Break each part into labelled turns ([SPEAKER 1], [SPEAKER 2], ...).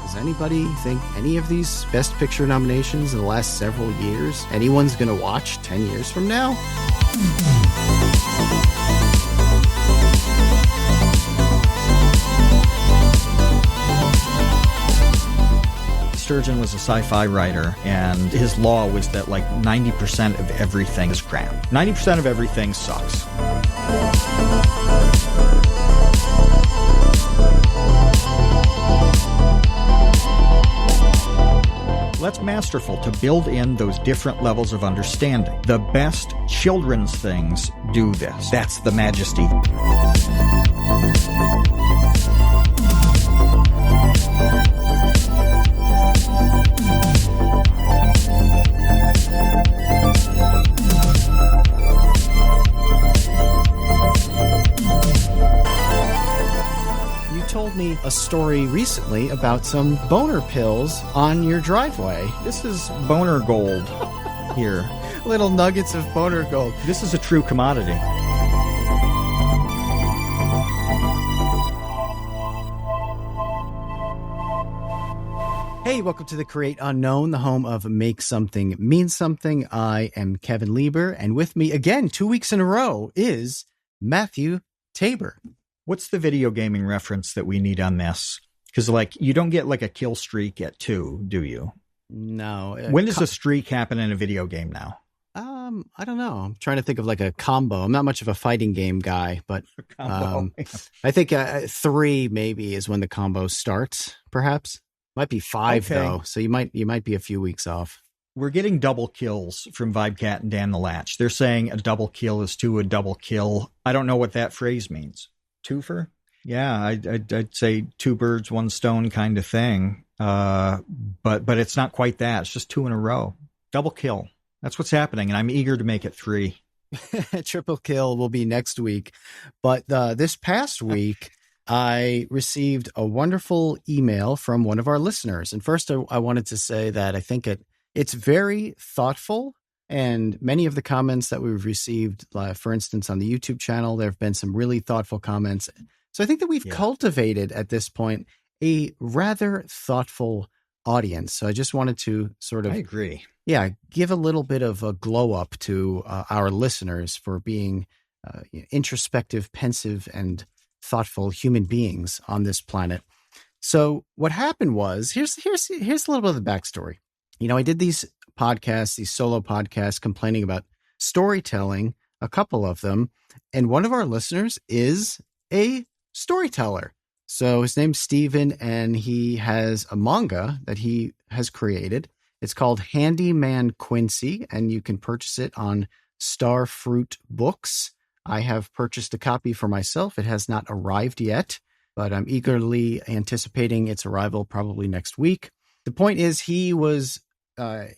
[SPEAKER 1] Does anybody think any of these Best Picture nominations in the last several years, anyone's going to watch 10 years from now?
[SPEAKER 2] Sturgeon was a sci-fi writer, and his law was that like 90% of everything is crap. 90% of everything sucks. That's masterful to build in those different levels of understanding. The best children's things do this. That's the majesty.
[SPEAKER 1] Told me a story recently about some boner pills on your driveway.
[SPEAKER 2] This is boner gold here.
[SPEAKER 1] Little nuggets of boner gold.
[SPEAKER 2] This is a true commodity.
[SPEAKER 1] Hey, welcome to the Create Unknown, the home of Make Something Mean Something. I am Kevin Lieber, and with me again, 2 weeks in a row, is Matthew Tabor.
[SPEAKER 2] What's the video gaming reference that we need on this? Because, like, you don't get, like, a kill streak at 2, do you?
[SPEAKER 1] No.
[SPEAKER 2] When does a streak happen in a video game now?
[SPEAKER 1] I don't know. I'm trying to think of, like, a combo. I'm not much of a fighting game guy, but I think 3 maybe is when the combo starts, perhaps. Might be 5, though, so you might be a few weeks off.
[SPEAKER 2] We're getting double kills from Vibecat and Dan the Latch. They're saying a double kill is to a double kill. I don't know what that phrase means. Twofer? Yeah, I'd say 2 birds, 1 stone kind of thing. But it's not quite that. It's just 2 in a row. Double kill. That's what's happening, and I'm eager to make it 3.
[SPEAKER 1] Triple kill will be next week. But this past week, I received a wonderful email from one of our listeners. And first, I wanted to say that I think it's very thoughtful. And many of the comments that we've received, for instance, on the YouTube channel, there have been some really thoughtful comments. So I think that we've cultivated at this point a rather thoughtful audience. So I just wanted to sort of,
[SPEAKER 2] I agree.
[SPEAKER 1] Yeah, give a little bit of a glow up to our listeners for being introspective, pensive, and thoughtful human beings on this planet. So what happened was, here's a little bit of the backstory. You know, I did these solo podcasts complaining about storytelling, a couple of them. And one of our listeners is a storyteller. So his name's Steven, and he has a manga that he has created. It's called Handyman Quincy, and you can purchase it on Starfruit Books. I have purchased a copy for myself. It has not arrived yet, but I'm eagerly anticipating its arrival probably next week. The point is, he was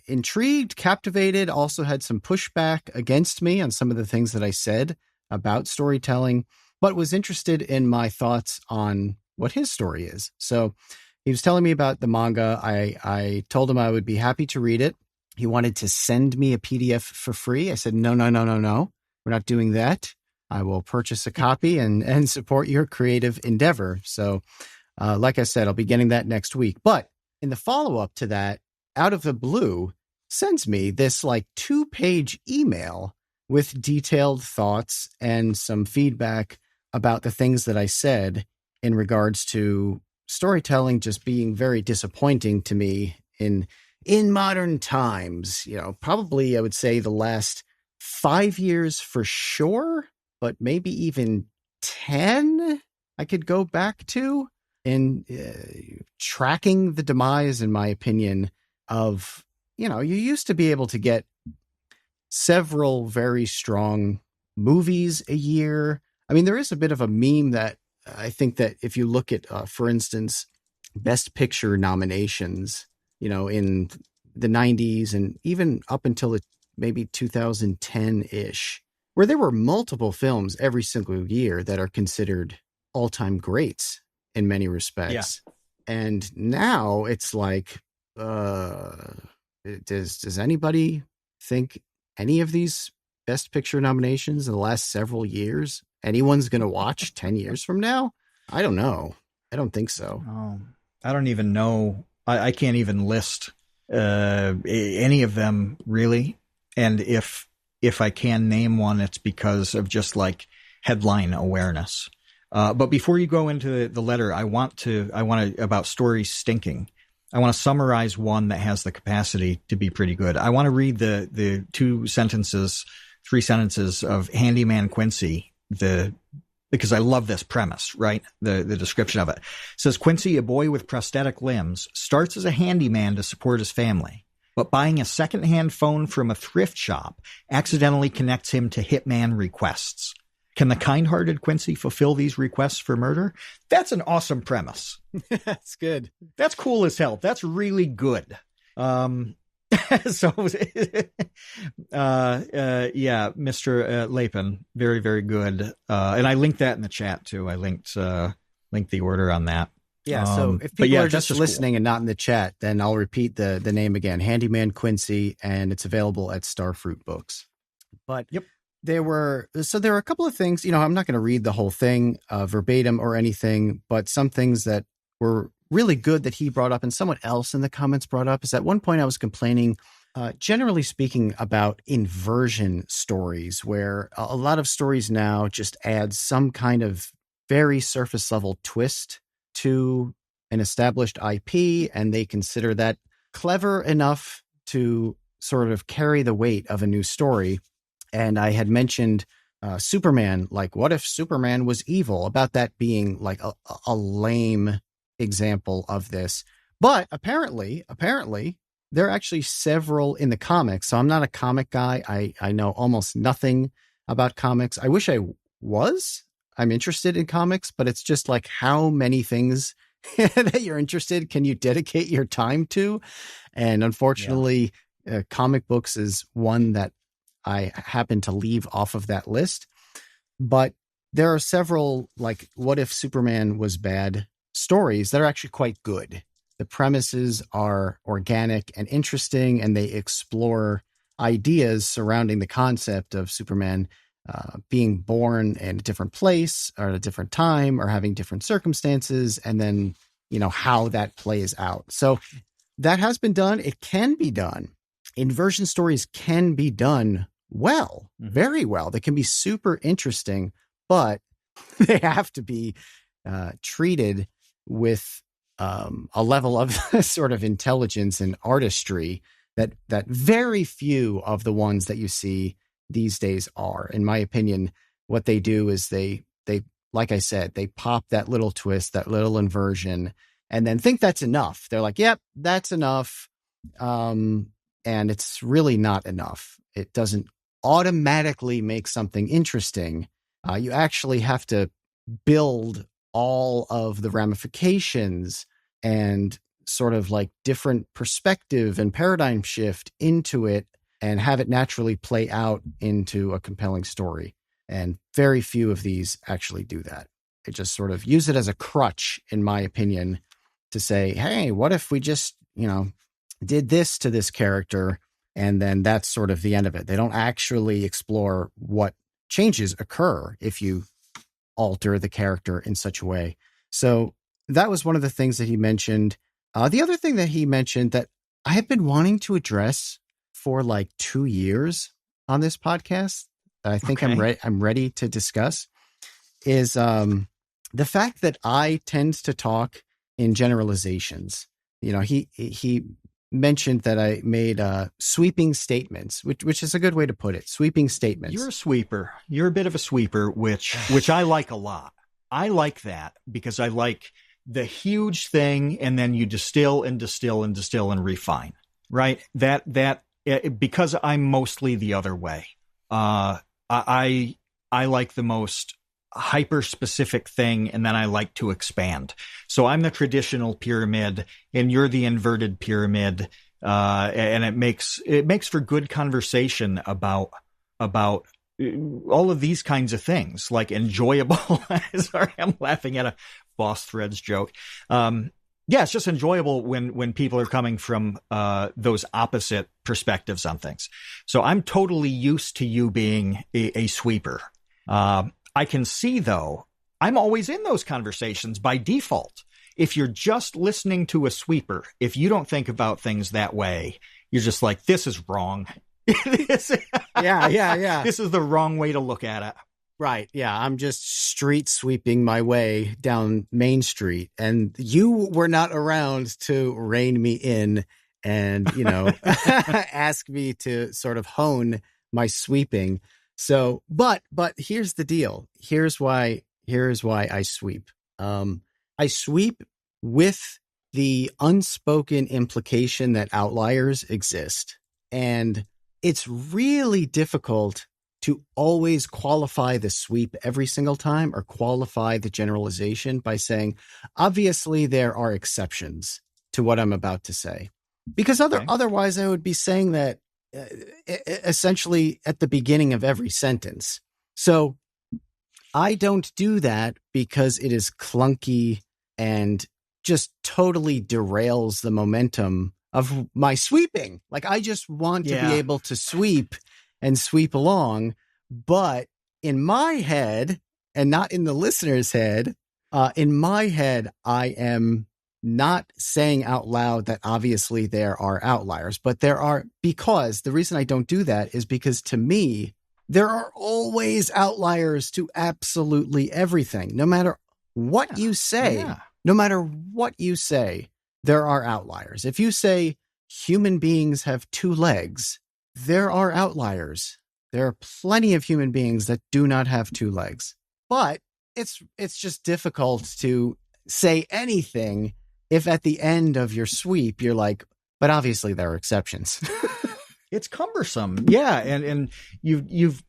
[SPEAKER 1] intrigued, captivated, also had some pushback against me on some of the things that I said about storytelling, but was interested in my thoughts on what his story is. So he was telling me about the manga. I told him I would be happy to read it. He wanted to send me a PDF for free. I said, no. We're not doing that. I will purchase a copy and support your creative endeavor. So like I said, I'll be getting that next week. But in the follow-up to that, out of the blue, sends me this like 2-page email with detailed thoughts and some feedback about the things that I said in regards to storytelling just being very disappointing to me in modern times. You know, probably I would say the last 5 years for sure, but maybe even 10 I could go back to in tracking the demise, in my opinion, of, you know, you used to be able to get several very strong movies a year. I mean, there is a bit of a meme that I think that if you look at, for instance, Best Picture nominations, you know, in the 90s and even up until maybe 2010-ish, where there were multiple films every single year that are considered all-time greats in many respects. Yeah. And now it's like, does anybody think any of these Best Picture nominations in the last several years, anyone's going to watch 10 years from now? I don't know. I don't think so.
[SPEAKER 2] Oh. I don't even know. I can't even list any of them really. And if I can name one, it's because of just like headline awareness. But before you go into the letter, I want to about stories stinking. I want to summarize one that has the capacity to be pretty good. I want to read the 3 sentences of Handyman Quincy, because I love this premise, right? The description of it. It says, Quincy, a boy with prosthetic limbs, starts as a handyman to support his family, but buying a secondhand phone from a thrift shop accidentally connects him to hitman requests. Can the kind-hearted Quincy fulfill these requests for murder? That's an awesome premise.
[SPEAKER 1] That's good.
[SPEAKER 2] That's cool as hell. That's really good. So, Mr. Lapin, very, very good. And I linked that in the chat too. I linked the order on that.
[SPEAKER 1] Yeah. So if people are just listening and not in the chat, then I'll repeat the name again, Handyman Quincy, and it's available at Starfruit Books. But
[SPEAKER 2] yep.
[SPEAKER 1] There were a couple of things, I'm not going to read the whole thing verbatim or anything, but some things that were really good that he brought up and someone else in the comments brought up is at one point I was complaining, generally speaking, about inversion stories, where a lot of stories now just add some kind of very surface level twist to an established IP, and they consider that clever enough to sort of carry the weight of a new story. And I had mentioned Superman, like, what if Superman was evil? About that being like a lame example of this. But apparently, there are actually several in the comics. So I'm not a comic guy. I know almost nothing about comics. I wish I was. I'm interested in comics, but it's just like how many things that you're interested can you dedicate your time to? And unfortunately, comic books is one that I happen to leave off of that list. But there are several, like, what if Superman was bad stories that are actually quite good. The premises are organic and interesting, and they explore ideas surrounding the concept of Superman being born in a different place or at a different time or having different circumstances, and then, how that plays out. So that has been done. It can be done. Inversion stories can be done well, very well. They can be super interesting, but they have to be treated with a level of sort of intelligence and artistry that very few of the ones that you see these days are. In my opinion, what they do is they like I said, they pop that little twist, that little inversion, and then think that's enough. They're like, yep, that's enough. And it's really not enough. It doesn't automatically make something interesting. You actually have to build all of the ramifications and sort of like different perspective and paradigm shift into it and have it naturally play out into a compelling story. And very few of these actually do that. They just sort of use it as a crutch, in my opinion, to say, hey, what if we just, did this to this character? And then that's sort of the end of it. They don't actually explore what changes occur if you alter the character in such a way. So that was one of the things that he mentioned. The other thing that he mentioned that I have been wanting to address for like 2 years on this podcast, that I think I'm ready to discuss, is the fact that I tend to talk in generalizations. He mentioned that I made sweeping statements, which is a good way to put it. Sweeping statements.
[SPEAKER 2] You're a sweeper. You're a bit of a sweeper, which I like a lot. I like that because I like the huge thing, and then you distill and distill and distill and refine. Right? That because I'm mostly the other way. I like the most hyper-specific thing, and then I like to expand. So I'm the traditional pyramid, and you're the inverted pyramid, and it makes for good conversation about all of these kinds of things, like enjoyable. Sorry, I'm laughing at a Boss Threads joke. Yeah, it's just enjoyable when people are coming from those opposite perspectives on things. So I'm totally used to you being a sweeper. I can see, though, I'm always in those conversations by default. if you're just listening to a sweeper, if you don't think about things that way, you're just like, this is wrong.
[SPEAKER 1] Yeah.
[SPEAKER 2] This is the wrong way to look at it.
[SPEAKER 1] Right. Yeah. I'm just street sweeping my way down Main Street, and you were not around to rein me in and, ask me to sort of hone my sweeping. So, but here's the deal. Here's why I sweep. I sweep with the unspoken implication that outliers exist. And it's really difficult to always qualify the sweep every single time or qualify the generalization by saying, obviously, there are exceptions to what I'm about to say. Because otherwise, I would be saying that essentially at the beginning of every sentence. So I don't do that because it is clunky and just totally derails the momentum of my sweeping. Like, I just want to be able to sweep and sweep along, but in my head, and not in the listener's head, in my head, I am not saying out loud that obviously there are outliers, but there are, because the reason I don't do that is because to me, there are always outliers to absolutely everything. No matter what you say, there are outliers. If you say human beings have two legs, there are outliers. There are plenty of human beings that do not have two legs. But it's just difficult to say anything if at the end of your sweep, you're like, but obviously there are exceptions.
[SPEAKER 2] It's cumbersome. Yeah. And you've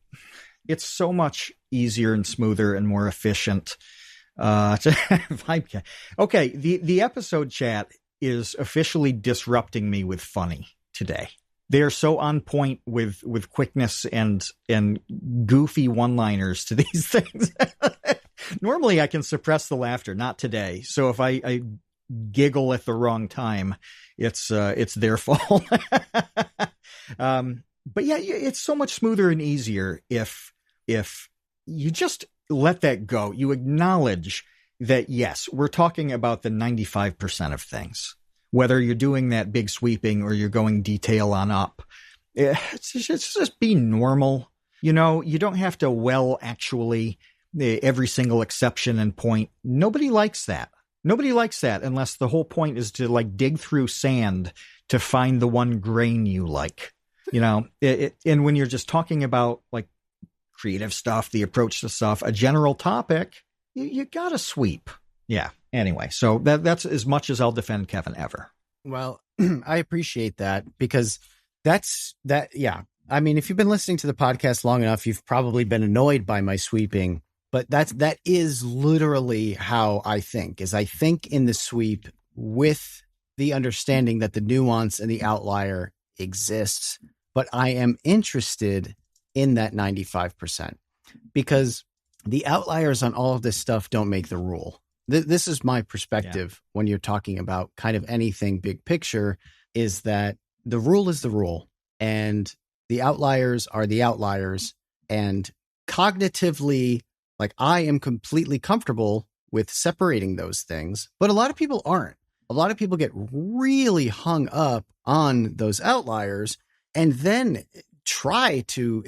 [SPEAKER 2] it's so much easier and smoother and more efficient. Okay. The episode chat is officially disrupting me with funny today. They are so on point with quickness and goofy one-liners to these things. Normally I can suppress the laughter, not today. So if I giggle at the wrong time, it's their fault. But yeah, it's so much smoother and easier if you just let that go. You acknowledge that, yes, we're talking about the 95% of things. Whether you're doing that big sweeping or you're going detail on up, it's just be normal. You don't have to actually every single exception and point. Nobody likes that. Nobody likes that unless the whole point is to like dig through sand to find the one grain you like. And when you're just talking about like creative stuff, the approach to stuff, a general topic, you gotta sweep. Yeah. Anyway, so that's as much as I'll defend Kevin ever.
[SPEAKER 1] Well, I appreciate that because that's that. Yeah. I mean, if you've been listening to the podcast long enough, you've probably been annoyed by my sweeping, but that is literally how I think. I think in the sweep with the understanding that the nuance and the outlier exists, but I am interested in that 95% because the outliers on all of this stuff don't make the rule. This is my perspective when you're talking about kind of anything big picture, is that the rule is the rule and the outliers are the outliers. And cognitively, like, I am completely comfortable with separating those things, but a lot of people aren't. A lot of people get really hung up on those outliers and then try to,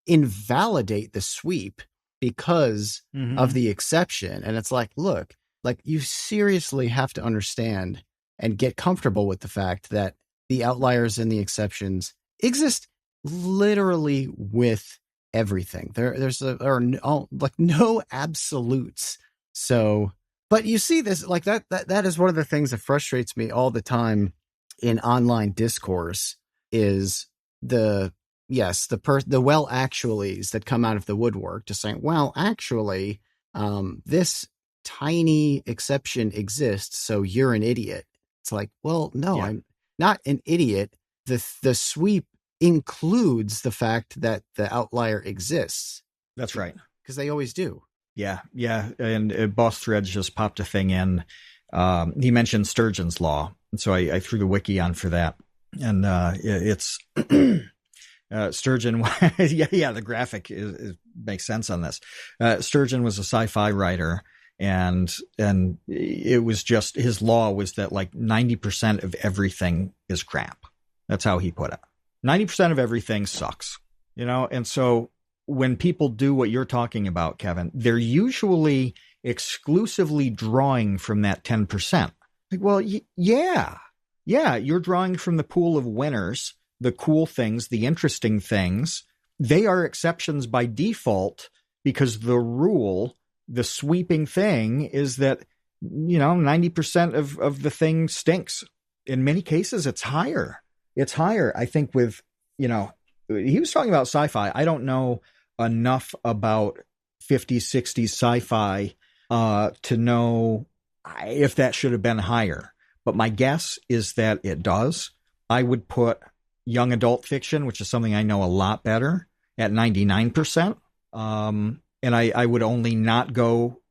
[SPEAKER 1] invalidate the sweep because of the exception. And it's like, look, like, you seriously have to understand and get comfortable with the fact that the outliers and the exceptions exist literally with everything. There's no absolutes. So, but you see this, like that is one of the things that frustrates me all the time in online discourse is the well actuallys that come out of the woodwork, just saying, well, actually, this tiny exception exists, so you're an idiot. It's like, well, no, I'm not an idiot. The sweep includes the fact that the outlier exists.
[SPEAKER 2] That's right.
[SPEAKER 1] Because they always do. Yeah.
[SPEAKER 2] And Boss Threads just popped a thing in. He mentioned Sturgeon's Law. And so I threw the wiki on for that. And it's Sturgeon. The graphic makes sense on this. Sturgeon was a sci-fi writer, And it was just, his law was that like 90% of everything is crap. That's how he put it. 90% of everything sucks, And so when people do what you're talking about, Kevin, they're usually exclusively drawing from that 10%. Like, well, yeah, you're drawing from the pool of winners, the cool things, the interesting things. They are exceptions by default because the rule, the sweeping thing is that, 90% of the thing stinks. In many cases, it's higher. It's higher. I think with, he was talking about sci-fi. I don't know enough about 50s, 60s sci-fi to know if that should have been higher. But my guess is that it does. I would put young adult fiction, which is something I know a lot better, at 99%. And I would only not go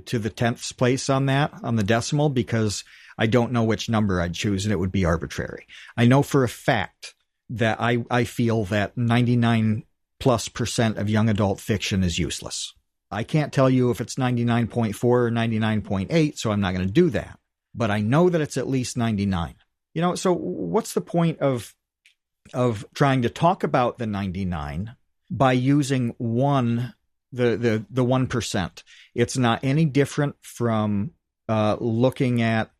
[SPEAKER 2] to the 10th place on that, on the decimal, because I don't know which number I'd choose, and it would be arbitrary. I know for a fact that I feel that 99+% of young adult fiction is useless. I can't tell you if it's 99.4 or 99.8, so I'm not going to do that. But I know that it's at least 99. So what's the point of trying to talk about the 99 by using the 1%? It's not any different from looking at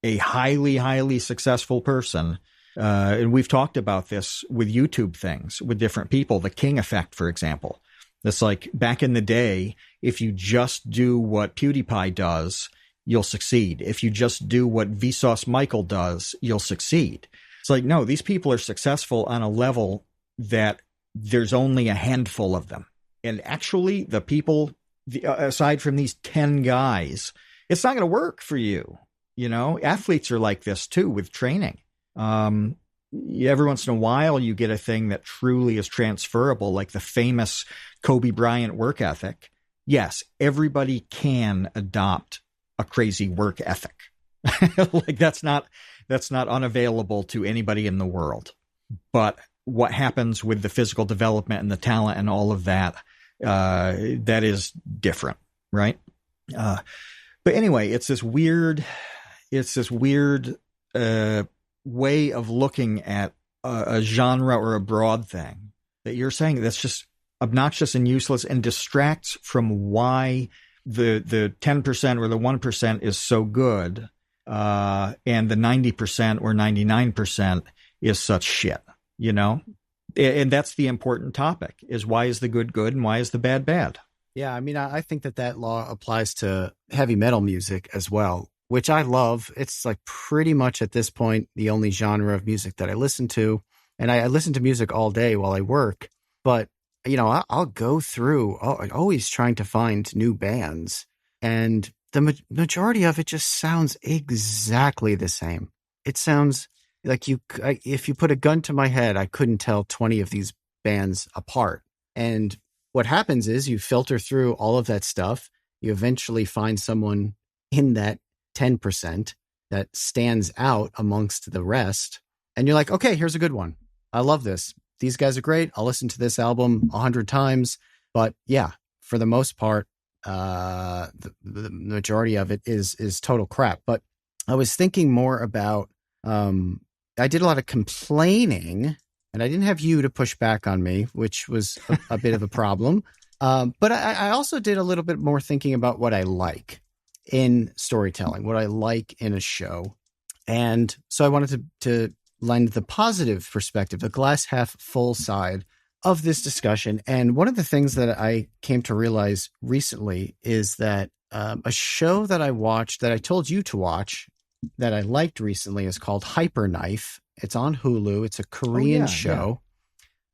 [SPEAKER 2] a highly, highly successful person. And we've talked about this with YouTube things, with different people, the King effect, for example. It's like back in the day, if you just do what PewDiePie does, you'll succeed. If you just do what Vsauce Michael does, you'll succeed. It's like, no, these people are successful on a level that there's only a handful of them. And actually, the people, aside from these 10 guys, it's not going to work for you. Athletes are like this too with training. Every once in a while, you get a thing that truly is transferable, like the famous Kobe Bryant work ethic. Yes, everybody can adopt a crazy work ethic. Like that's not unavailable to anybody in the world. But what happens with the physical development and the talent and all of that, that is different, right? But anyway, it's this weird way of looking at a genre or a broad thing that you're saying that's just obnoxious and useless and distracts from why the 10% or the 1% is so good, and the 90% or 99% is such shit, And that's the important topic, is why is the good good and why is the bad bad?
[SPEAKER 1] Yeah, I mean, I think that law applies to heavy metal music as well, which I love. It's like pretty much at this point the only genre of music that I listen to. And I listen to music all day while I work. But, I'll go through always trying to find new bands. And the majority of it just sounds exactly the same. It sounds like if you put a gun to my head, I couldn't tell 20 of these bands apart. And what happens is you filter through all of that stuff. You eventually find someone in that 10% that stands out amongst the rest. And you're like, okay, here's a good one. I love this. These guys are great. I'll listen to this album 100 times. But yeah, for the most part, the majority of it is total crap. But I was thinking more about, I did a lot of complaining, and I didn't have you to push back on me, which was a bit of a problem. But I also did a little bit more thinking about what I like in storytelling, what I like in a show. And so I wanted to lend the positive perspective, the glass half full side of this discussion. And one of the things that I came to realize recently is that a show that I watched, that I told you to watch, that I liked recently, is called Hyper Knife. It's on Hulu. It's a Korean show.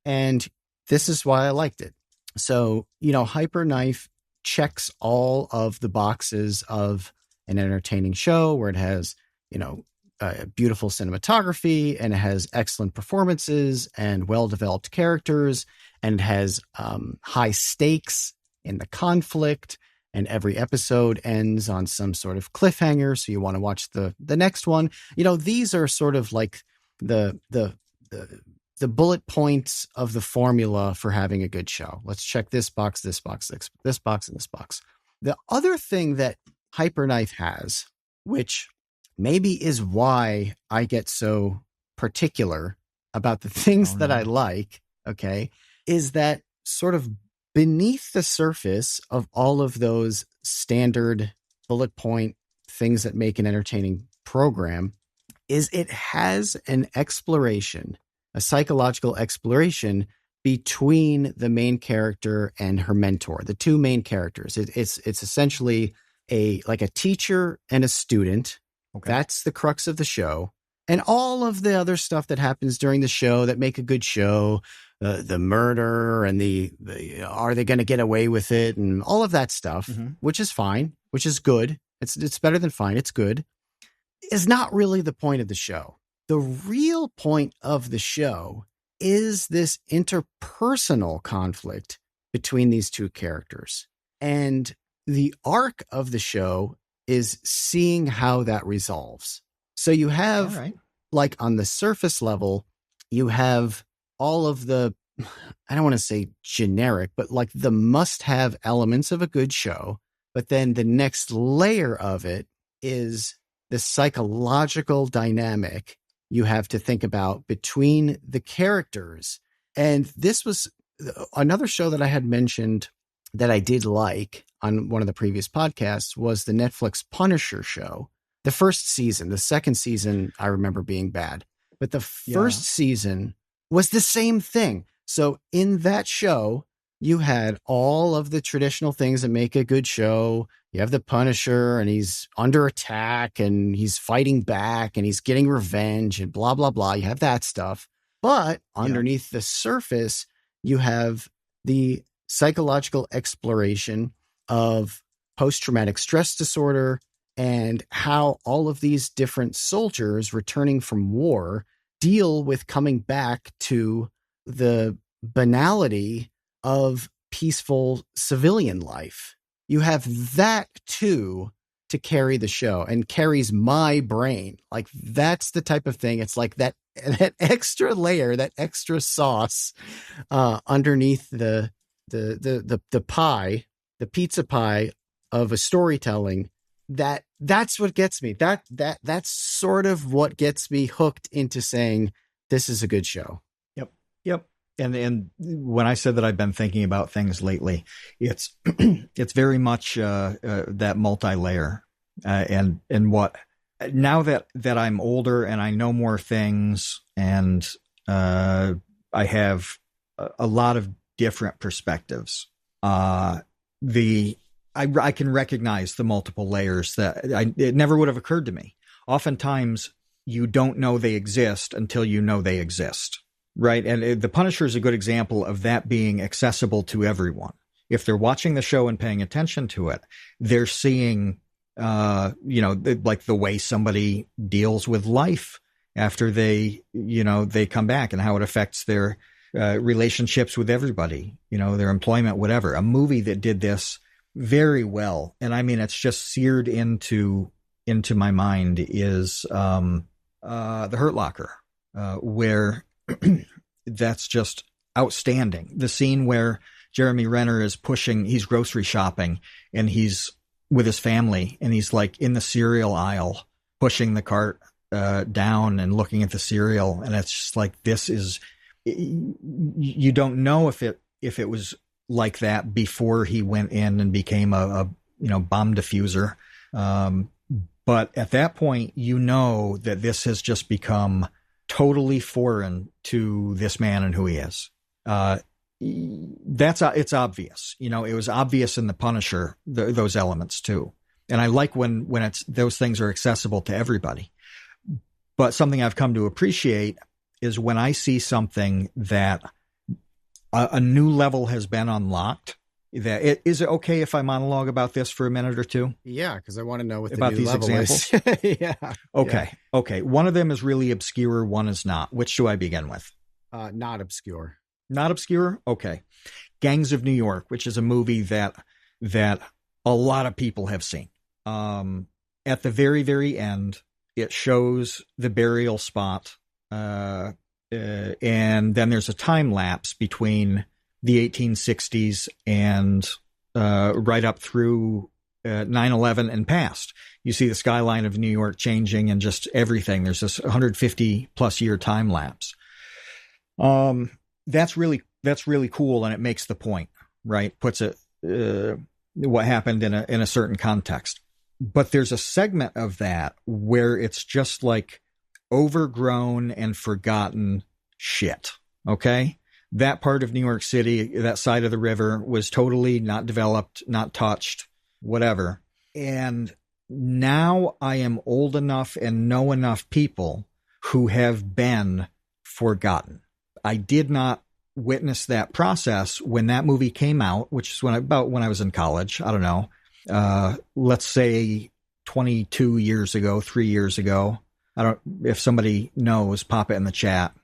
[SPEAKER 1] Yeah. And this is why I liked it. So, Hyper Knife checks all of the boxes of an entertaining show where it has, beautiful cinematography, and it has excellent performances and well-developed characters, and it has high stakes in the conflict, and every episode ends on some sort of cliffhanger, so you want to watch the next one. These are sort of like the bullet points of the formula for having a good show. Let's check this box, this box, this box, and this box. The other thing that Hyperknife has, which maybe is why I get so particular about the things that I like, okay, is that sort of beneath the surface of all of those standard bullet point things that make an entertaining program is it has an exploration, a psychological exploration between the main character and her mentor, the two main characters. It's essentially like a teacher and a student.
[SPEAKER 2] Okay.
[SPEAKER 1] That's the crux of the show. And all of the other stuff that happens during the show that make a good show, the murder and the are they going to get away with it and all of that stuff, which is fine, which is good. It's better than fine. It's good. Is not really the point of the show. The real point of the show is this interpersonal conflict between these two characters. And the arc of the show is seeing how that resolves. So you have, like on the surface level, you have all of the, I don't want to say generic, but like the must-have elements of a good show. But then the next layer of it is the psychological dynamic you have to think about between the characters. And this was another show that I had mentioned that I did like on one of the previous podcasts was the Netflix Punisher show. The first season, the second season, I remember being bad, but the first season was the same thing. So in that show, you had all of the traditional things that make a good show. You have the Punisher and he's under attack and he's fighting back and he's getting revenge and blah, blah, blah. You have that stuff. But underneath the surface, you have the psychological exploration of post-traumatic stress disorder and how all of these different soldiers returning from war deal with coming back to the banality of peaceful civilian life. You have that too to carry the show and carries my brain. Like that's the type of thing. It's like that extra layer, that extra sauce underneath the pie, the pizza pie of a storytelling. That's what gets me. That's sort of what gets me hooked into saying this is a good show.
[SPEAKER 2] Yep. And when I said that I've been thinking about things lately, it's it's very much that multi-layer and what now that I'm older and I know more things and I have a lot of different perspectives. I can recognize the multiple layers that it never would have occurred to me. Oftentimes, you don't know they exist until you know they exist. Right. And The Punisher is a good example of that being accessible to everyone. If they're watching the show and paying attention to it, they're seeing, like the way somebody deals with life after they come back and how it affects their relationships with everybody, their employment, whatever. A movie that did this very well. And I mean, it's just seared into my mind is The Hurt Locker, where that's just outstanding. The scene where Jeremy Renner is he's grocery shopping and he's with his family and he's like in the cereal aisle, pushing the cart down and looking at the cereal. And it's just like, you don't know if it was like that before he went in and became a bomb diffuser. But at that point, that this has just become totally foreign to this man and who he is. It's obvious. It was obvious in The Punisher, those elements too. And I like when those things are accessible to everybody. But something I've come to appreciate is when I see something that a new level has been unlocked. Is it okay if I monologue about this for a minute or two?
[SPEAKER 1] Yeah, because I want to know what
[SPEAKER 2] about
[SPEAKER 1] the new
[SPEAKER 2] these
[SPEAKER 1] level
[SPEAKER 2] examples.
[SPEAKER 1] Is. Yeah.
[SPEAKER 2] Okay. Yeah. Okay. One of them is really obscure. One is not. Which do I begin with?
[SPEAKER 1] Not obscure.
[SPEAKER 2] Not obscure. Okay. Gangs of New York, which is a movie that a lot of people have seen. At the very, very end, it shows the burial spot. And then there's a time lapse between the 1860s and right up through 9/11 and past. You see the skyline of New York changing and just everything. There's this 150 plus year time lapse. That's really cool, and it makes the point, right? Puts it what happened in a certain context. But there's a segment of that where it's just like overgrown and forgotten shit. Okay, that part of New York City, that side of the river, was totally not developed, not touched, whatever. And now I am old enough and know enough people who have been forgotten. I did not witness that process when that movie came out, which is when I was in college. I don't know. Let's say 22 years ago, 3 years ago. If somebody knows, pop it in the chat.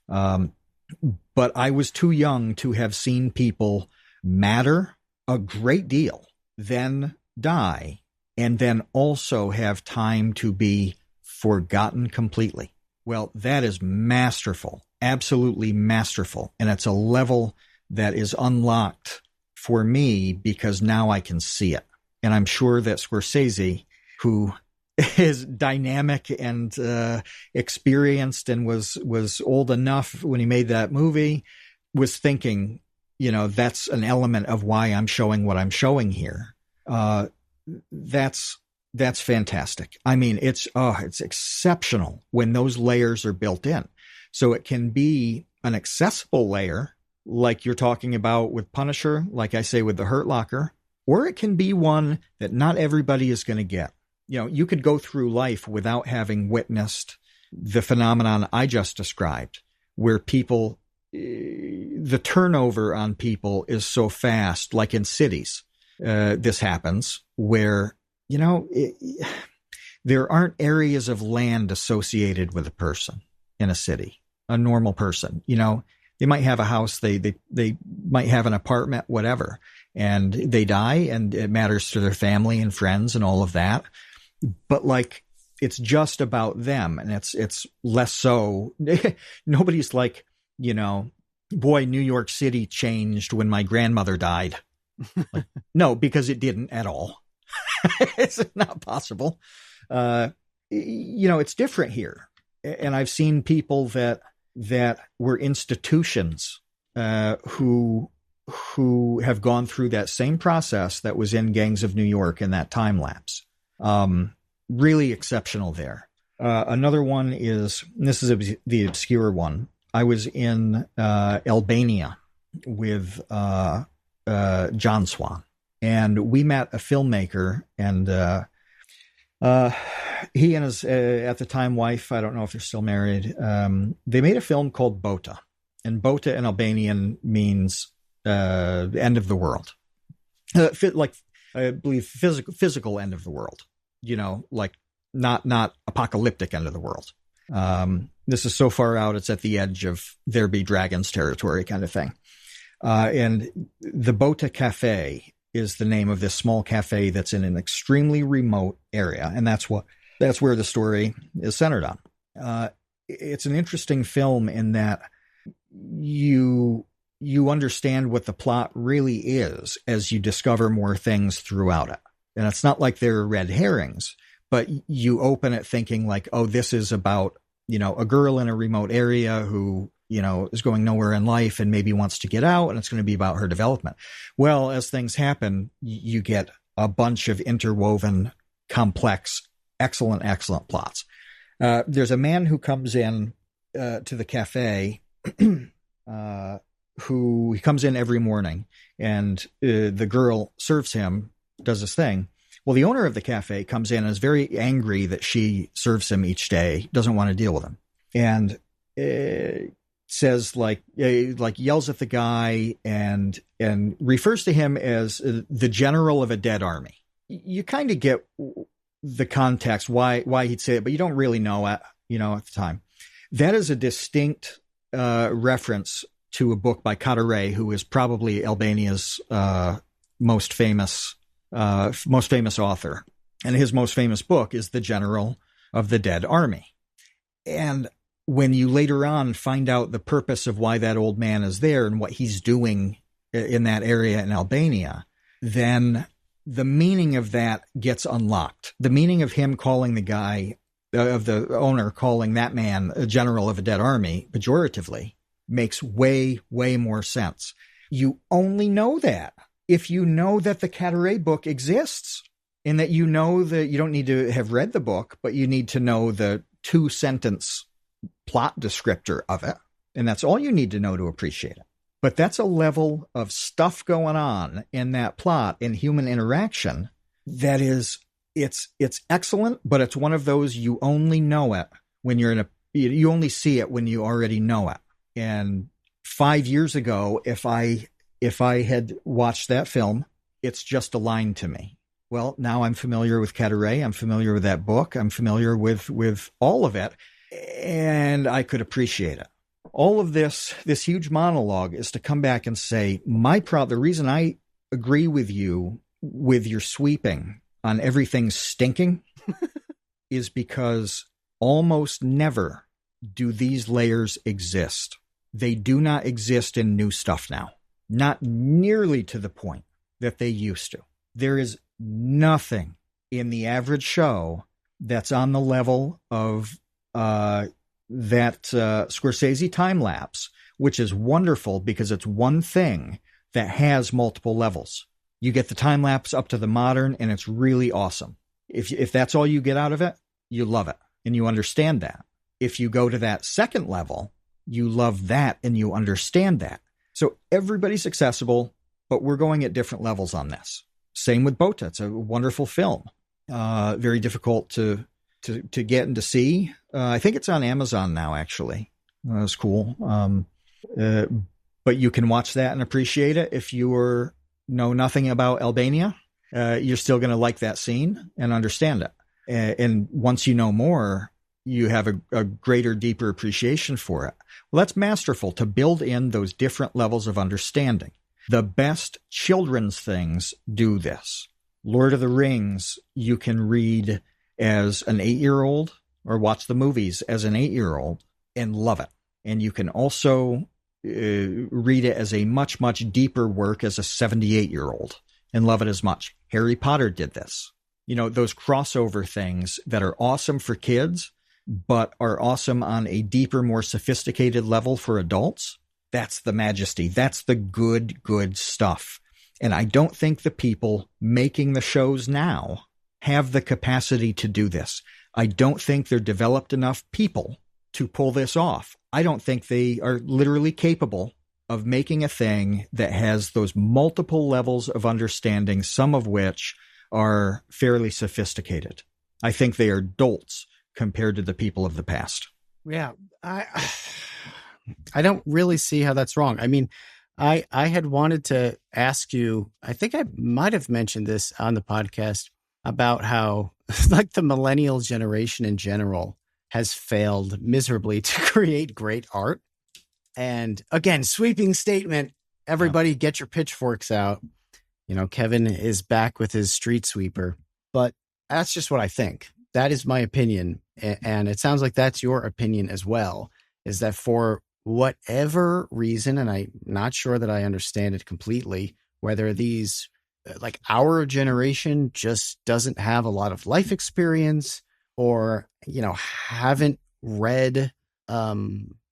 [SPEAKER 2] But I was too young to have seen people matter a great deal, then die, and then also have time to be forgotten completely. Well, that is masterful, absolutely masterful. And it's a level that is unlocked for me because now I can see it. And I'm sure that Scorsese, who is dynamic and experienced and was old enough when he made that movie, was thinking, that's an element of why I'm showing what I'm showing here. That's fantastic. I mean, it's exceptional when those layers are built in. So it can be an accessible layer, like you're talking about with Punisher, like I say with the Hurt Locker, or it can be one that not everybody is going to get. You could go through life without having witnessed the phenomenon I just described, where people, the turnover on people is so fast, like in cities. This happens where, there aren't areas of land associated with a person in a city, a normal person. They might have a house, they might have an apartment, whatever, and they die, and it matters to their family and friends and all of that. But it's just about them, and it's less so. Nobody's like, boy, New York City changed when my grandmother died. No, because it didn't at all. It's not possible. It's different here. And I've seen people that were institutions who have gone through that same process that was in Gangs of New York in that time lapse. Really exceptional there. Another one is, this is the obscure one. I was in Albania with John Swan, and we met a filmmaker, and he and his at the time wife, I don't know if they're still married, they made a film called Bota, and Bota in Albanian means the end of the world, I believe physical end of the world, not apocalyptic end of the world. This is so far out, it's at the edge of there be dragons territory kind of thing. And the Bota Cafe is the name of this small cafe that's in an extremely remote area. And that's where the story is centered on. It's an interesting film in that you understand what the plot really is as you discover more things throughout it. And it's not like they're red herrings, but you open it thinking like, oh, this is about, a girl in a remote area who, is going nowhere in life and maybe wants to get out, and it's going to be about her development. Well, as things happen, you get a bunch of interwoven, complex, excellent plots. There's a man who comes in to the cafe, who he comes in every morning, and the girl serves him, does this thing. Well, the owner of the cafe comes in and is very angry that she serves him each day, doesn't want to deal with him, and says yells at the guy and refers to him as the general of a dead army. You kind of get the context why he'd say it, but you don't really know at the time. That is a distinct reference to a book by Kadare, who is probably Albania's most famous author, and his most famous book is The General of the Dead Army. And when you later on find out the purpose of why that old man is there and what he's doing in that area in Albania, then the meaning of that gets unlocked. The meaning of him calling the guy, of the owner calling that man a general of a dead army pejoratively, makes way, way more sense. You only know that if you know that the Cataret book exists, and that you know that you don't need to have read the book, but you need to know the 2-sentence plot descriptor of it. And that's all you need to know to appreciate it. But that's a level of stuff going on in that plot and human interaction that is, it's excellent, but it's one of those you only know it when you only see it when you already know it. And 5 years ago, if I had watched that film, it's just a line to me. Well, now I'm familiar with Cataret. I'm familiar with that book. I'm familiar with all of it, and I could appreciate it. All of this huge monologue is to come back and say, the reason I agree with you with your sweeping on everything stinking is because almost never do these layers exist. They do not exist in new stuff now. Not nearly to the point that they used to. There is nothing in the average show that's on the level of that Scorsese time lapse, which is wonderful because it's one thing that has multiple levels. You get the time lapse up to the modern, and it's really awesome. If that's all you get out of it, you love it and you understand that. If you go to that second level, you love that and you understand that. So everybody's accessible, but we're going at different levels on this. Same with Bota. It's a wonderful film. Very difficult to get and to see. I think it's on Amazon now, actually. That's cool. But you can watch that and appreciate it. If you know nothing about Albania, you're still going to like that scene and understand it. And once you know more, you have a greater, deeper appreciation for it. Well, that's masterful to build in those different levels of understanding. The best children's things do this. Lord of the Rings, you can read as an 8-year-old or watch the movies as an 8-year-old and love it. And you can also read it as a much, much deeper work as a 78-year-old and love it as much. Harry Potter did this. You know, those crossover things that are awesome for kids, but are awesome on a deeper, more sophisticated level for adults. That's the majesty. That's the good, good stuff. And I don't think the people making the shows now have the capacity to do this. I don't think they're developed enough people to pull this off. I don't think they are literally capable of making a thing that has those multiple levels of understanding, some of which are fairly sophisticated. I think they are dolts compared to the people of the past.
[SPEAKER 1] Yeah, I don't really see how that's wrong. I mean, I had wanted to ask you, I think I might have mentioned this on the podcast, about how like the millennial generation in general has failed miserably to create great art. And again, sweeping statement, everybody get your pitchforks out. You know, Kevin is back with his street sweeper, but that's just what I think. That is my opinion. And it sounds like that's your opinion as well, is that for whatever reason, and I'm not sure that I understand it completely, whether these, like our generation just doesn't have a lot of life experience, or, you know, haven't read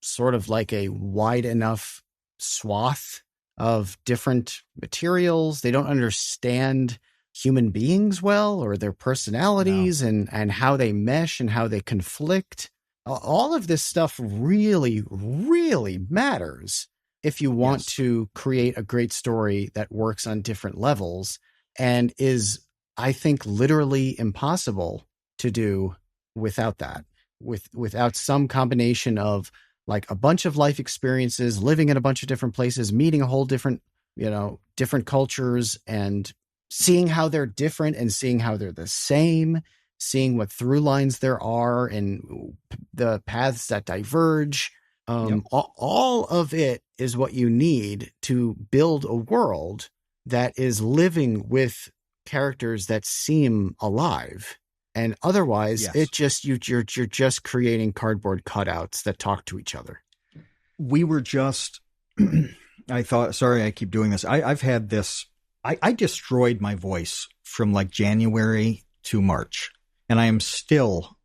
[SPEAKER 1] sort of like a wide enough swath of different materials. They don't understand human beings well, or their personalities and how they mesh and how they conflict. All of this stuff really, really matters if you want to create a great story that works on different levels, and is, I think, literally impossible to do without that, without some combination of like a bunch of life experiences, living in a bunch of different places, meeting a whole different, different cultures, and seeing how they're different and seeing how they're the same, seeing what through lines there are and the paths that diverge. All of it is what you need to build a world that is living with characters that seem alive. And otherwise, it just you're just creating cardboard cutouts that talk to each other.
[SPEAKER 2] We were just, I thought, sorry, I keep doing this. I've had this I destroyed my voice from like January to March, and I'm still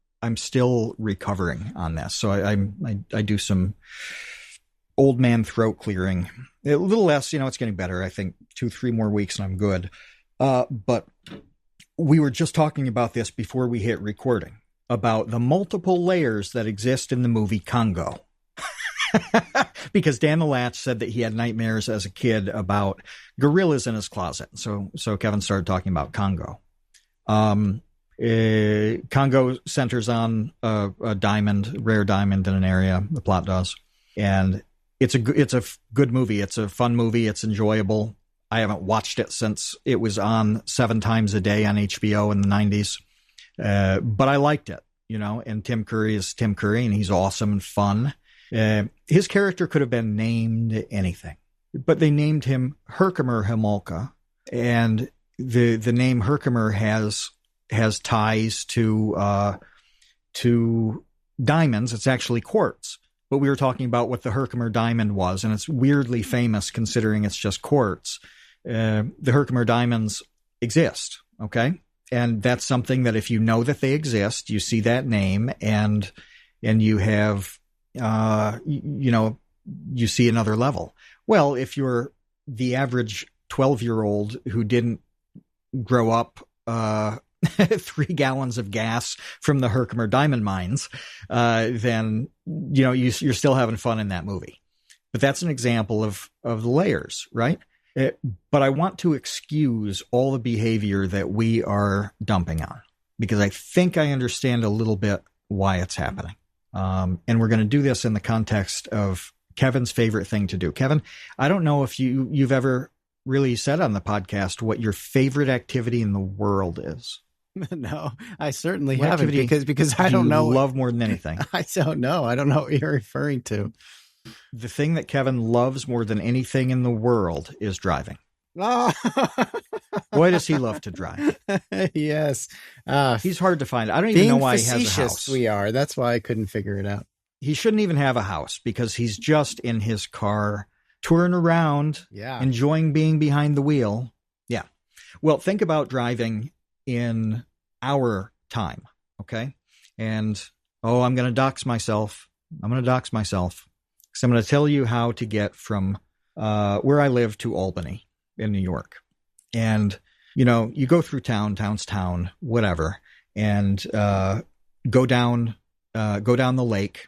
[SPEAKER 2] recovering on this. So I do some old man throat clearing, a little less, it's getting better. I think 2-3 more weeks and I'm good. But we were just talking about this before we hit recording, about the multiple layers that exist in the movie Congo. Because Dan the Latch said that he had nightmares as a kid about gorillas in his closet. So Kevin started talking about Congo. Congo centers on a diamond, rare diamond in an area. The plot does, and it's a good movie. It's a fun movie. It's enjoyable. I haven't watched it since it was on 7 times a day on HBO in the 90s, but I liked it. And Tim Curry is Tim Curry, and he's awesome and fun. His character could have been named anything, but they named him Herkimer Homolka, and the name Herkimer has ties to diamonds. It's actually quartz, but we were talking about what the Herkimer diamond was, and it's weirdly famous considering it's just quartz. The Herkimer diamonds exist, okay, and that's something that if you know that they exist, you see that name, and you have. You see another level. Well, if you're the average 12-year-old who didn't grow up 3 gallons of gas from the Herkimer diamond mines, then you're still having fun in that movie. But that's an example of the layers, right? But I want to excuse all the behavior that we are dumping on, because I think I understand a little bit why it's happening. And we're going to do this in the context of Kevin's favorite thing to do. Kevin, I don't know if you've ever really said on the podcast what your favorite activity in the world is.
[SPEAKER 1] No, I certainly haven't, because I don't know.
[SPEAKER 2] Love more than anything.
[SPEAKER 1] I don't know. I don't know what you're referring to.
[SPEAKER 2] The thing that Kevin loves more than anything in the world is driving. Oh. Boy, does he love to drive.
[SPEAKER 1] Yes.
[SPEAKER 2] He's hard to find. I don't even know why he has a house.
[SPEAKER 1] We are. That's why I couldn't figure it out.
[SPEAKER 2] He shouldn't even have a house, because he's just in his car, touring around, enjoying being behind the wheel. Yeah. Well, think about driving in our time, okay? And, I'm going to dox myself. Because I'm going to tell you how to get from where I live to Albany in New York. And, you go through town's town, whatever, and go down the lake.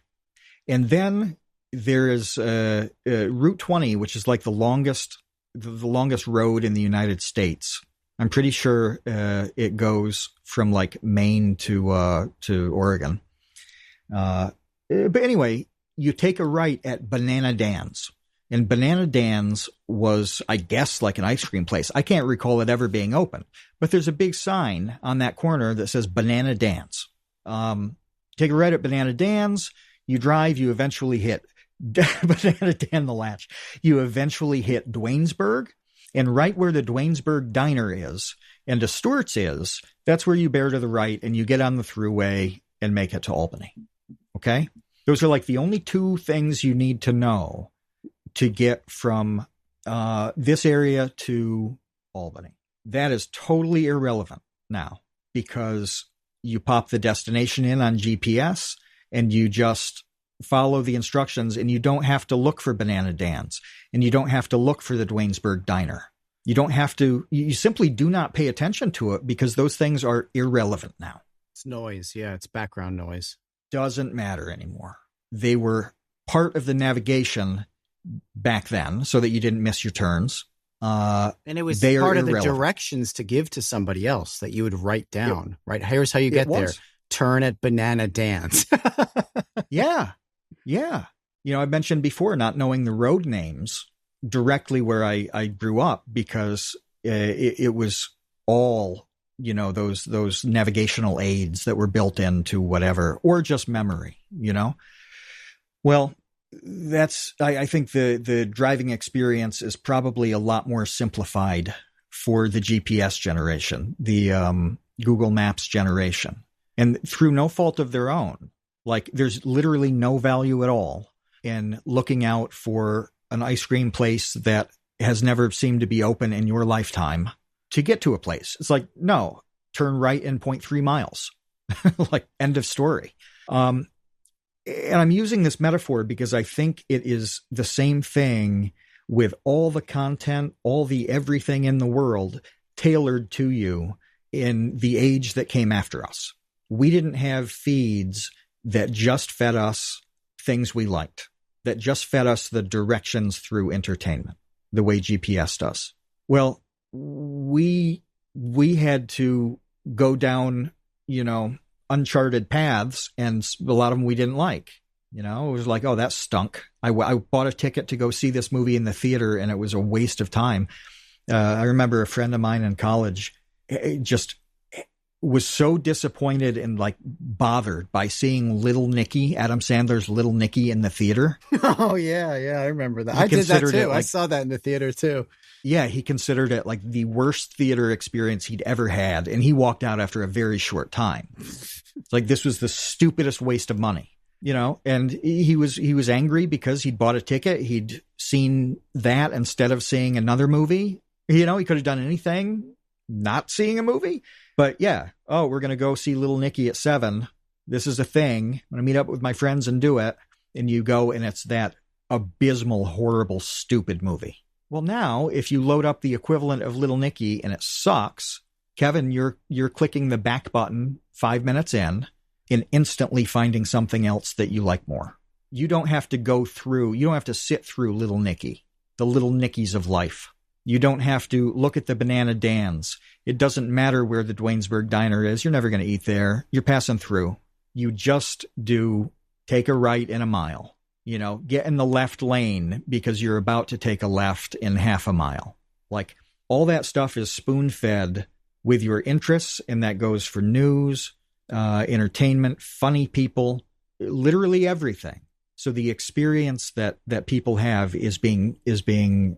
[SPEAKER 2] And then there is Route 20, which is like the longest road in the United States. I'm pretty sure it goes from like Maine to Oregon. But anyway, you take a right at Banana Dan's. And Banana Dan's was, I guess, like an ice cream place. I can't recall it ever being open. But there's a big sign on that corner that says Banana Dan's. Take a right at Banana Dan's. You drive. You eventually hit Banana Dan the Latch. You eventually hit Duanesburg. And right where the Duanesburg Diner is and the Stewart's is, that's where you bear to the right and you get on the thruway and make it to Albany. Okay? Those are like the only 2 things you need to know to get from this area to Albany. That is totally irrelevant now, because you pop the destination in on GPS and you just follow the instructions, and you don't have to look for Banana Dan's, and you don't have to look for the Duanesburg Diner. You don't have to, you simply do not pay attention to it, because those things are irrelevant now.
[SPEAKER 1] It's noise. Yeah, it's background noise.
[SPEAKER 2] Doesn't matter anymore. They were part of the navigation back then so that you didn't miss your turns.
[SPEAKER 1] And it was part of the directions to give to somebody else that you would write down, right? Here's how you get there. Turn at Banana Dan's.
[SPEAKER 2] Yeah. I mentioned before not knowing the road names directly where I grew up, because it was all, those navigational aids that were built into whatever, or just memory, Well, I think the driving experience is probably a lot more simplified for the GPS generation, the Google Maps generation, and through no fault of their own. Like, there's literally no value at all in looking out for an ice cream place that has never seemed to be open in your lifetime to get to a place. It's like, no, turn right in 0.3 miles. Like, end of story. And I'm using this metaphor because I think it is the same thing with all the content, all the everything in the world tailored to you in the age that came after us. We didn't have feeds that just fed us things we liked, that just fed us the directions through entertainment, the way GPS does. Well, we had to go down, uncharted paths, and a lot of them we didn't like. It was like, oh, that stunk. I bought a ticket to go see this movie in the theater, and it was a waste of time. I remember a friend of mine in college just was so disappointed and like bothered by seeing Little Nicky, Adam Sandler's Little Nicky, in the theater.
[SPEAKER 1] Oh, yeah. I remember that. I did that too. I saw that in the theater too.
[SPEAKER 2] Yeah, he considered it like the worst theater experience he'd ever had, and he walked out after a very short time. It's like, this was the stupidest waste of money, and he was angry because he'd bought a ticket. He'd seen that instead of seeing another movie. He could have done anything, not seeing a movie. But yeah, oh, we're going to go see Little Nicky at 7. This is a thing. I'm going to meet up with my friends and do it. And you go, and it's that abysmal, horrible, stupid movie. Well, now, if you load up the equivalent of Little Nicky and it sucks, Kevin, you're clicking the back button 5 minutes in and instantly finding something else that you like more. You don't have to sit through Little Nicky, the Little Nickies of life. You don't have to look at the Banana Dans. It doesn't matter where the Duanesburg Diner is. You're never going to eat there. You're passing through. You just do take a right in a mile. Get in the left lane because you're about to take a left in half a mile. Like, all that stuff is spoon-fed with your interests, and that goes for news, entertainment, funny people, literally everything. So the experience that people have is being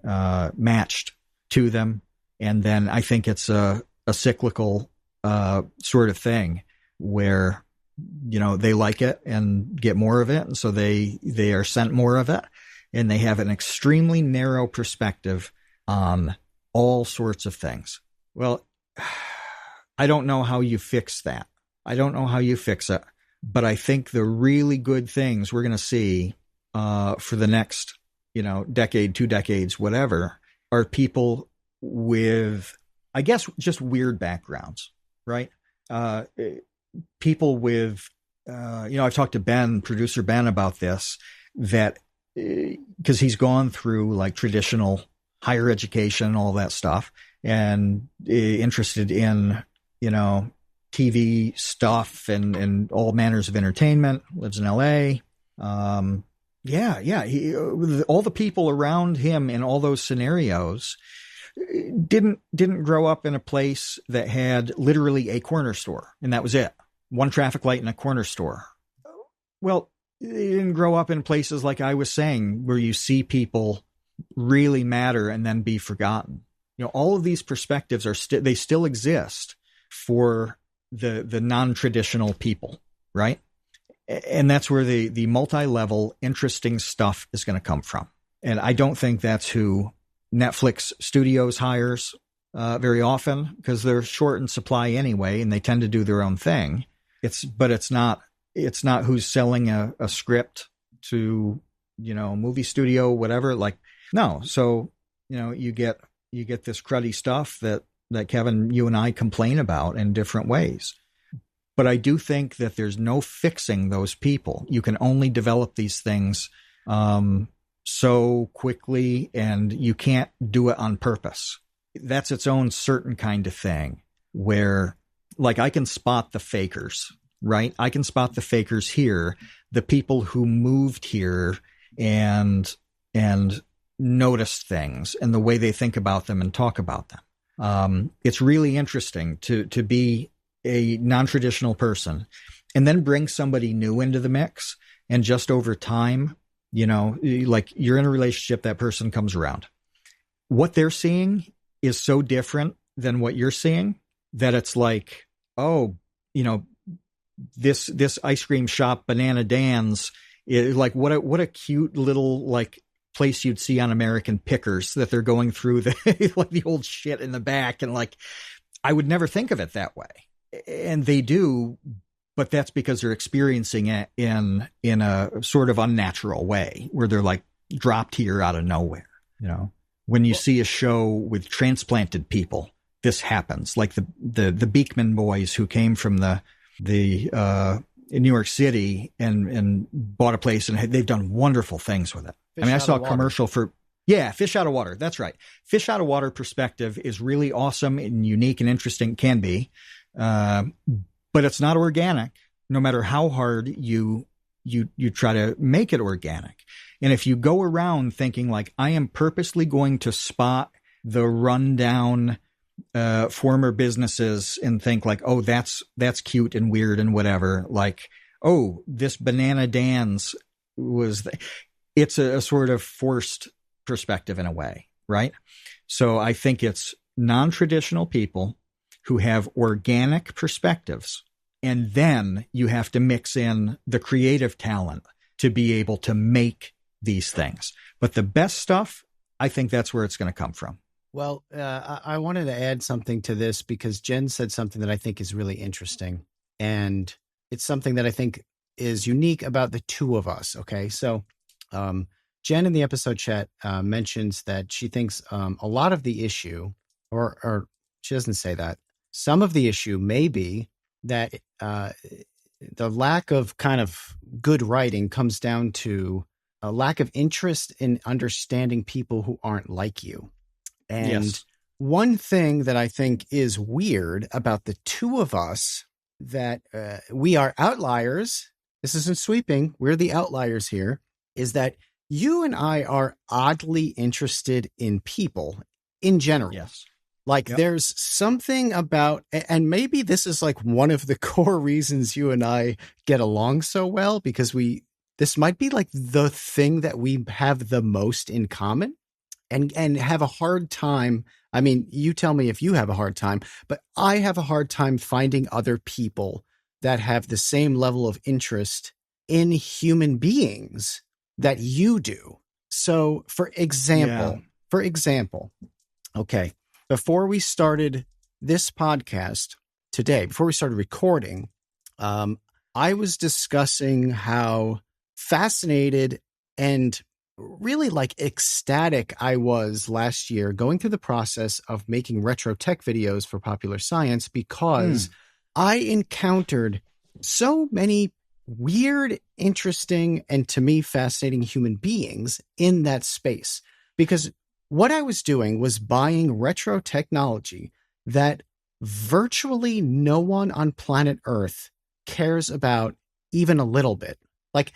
[SPEAKER 2] matched to them. And then I think it's a cyclical sort of thing where, they like it and get more of it. And so they are sent more of it, and they have an extremely narrow perspective on all sorts of things. Well, I don't know how you fix that. I don't know how you fix it. But I think the really good things we're going to see for the next, decade, 2 decades, whatever, are people with, I guess, just weird backgrounds, right? People with, I've talked to Ben, producer Ben, about this, that because he's gone through like traditional higher education, all that stuff, and interested in, TV stuff and all manners of entertainment, lives in LA. All the people around him in all those scenarios didn't grow up in a place that had literally a corner store, and that was it. One traffic light and a corner store. Well, they didn't grow up in places like I was saying, where you see people really matter and then be forgotten. All of these perspectives they still exist for the non-traditional people, right? And that's where the multi-level interesting stuff is going to come from. And I don't think that's who Netflix Studios hires very often, because they're short in supply anyway, and they tend to do their own thing. But it's not who's selling a script to, movie studio, whatever. Like, no. So, you get this cruddy stuff that Kevin, you and I complain about in different ways. But I do think that there's no fixing those people. You can only develop these things so quickly, and you can't do it on purpose. That's its own certain kind of thing where, like, I can spot the fakers, right? I can spot the fakers here, the people who moved here and noticed things and the way they think about them and talk about them. It's really interesting to be a non-traditional person and then bring somebody new into the mix. And just over time, like, you're in a relationship, that person comes around. What they're seeing is so different than what you're seeing that it's like, oh, this ice cream shop, Banana Dan's, is like, what a cute little, like, place you'd see on American Pickers, that they're going through the like the old shit in the back, and like I would never think of it that way, and they do, but that's because they're experiencing it in a sort of unnatural way where they're like dropped here out of nowhere. You know, when you see a show with transplanted people, this happens. Like the Beekman boys who came from the in New York City and bought a place, and they've done wonderful things with it. I mean, I saw a commercial for, Fish Out of Water. That's right. Fish Out of Water perspective is really awesome and unique and interesting, can be. But it's not organic, no matter how hard you try to make it organic. And if you go around thinking like, I am purposely going to spot the rundown former businesses and think like, oh, that's cute and weird and whatever. Like, oh, this Banana Dan's it's a sort of forced perspective in a way, right? So I think it's non-traditional people who have organic perspectives, and then you have to mix in the creative talent to be able to make these things. But the best stuff, I think that's where it's going to come from.
[SPEAKER 1] Well, I wanted to add something to this because Jen said something that I think is really interesting. And it's something that I think is unique about the two of us. Okay. So Jen in the episode chat mentions that she thinks a lot of the issue, or she doesn't say that, some of the issue may be that the lack of kind of good writing comes down to a lack of interest in understanding people who aren't like you. And one thing that I think is weird about the two of us, that we are outliers. This isn't sweeping. We're the outliers here, is that you and I are oddly interested in people in general.
[SPEAKER 2] Yes.
[SPEAKER 1] Like there's something about, and maybe this is like one of the core reasons you and I get along so well, because this might be like the thing that we have the most in common. And have a hard time. I mean, you tell me if you have a hard time, but I have a hard time finding other people that have the same level of interest in human beings that you do. So for example, okay, before we started this podcast today, before we started recording, I was discussing how fascinated and really like ecstatic I was last year going through the process of making retro tech videos for Popular Science, because I encountered so many weird, interesting, and to me fascinating human beings in that space. Because what I was doing was buying retro technology that virtually no one on planet Earth cares about even a little bit. Like,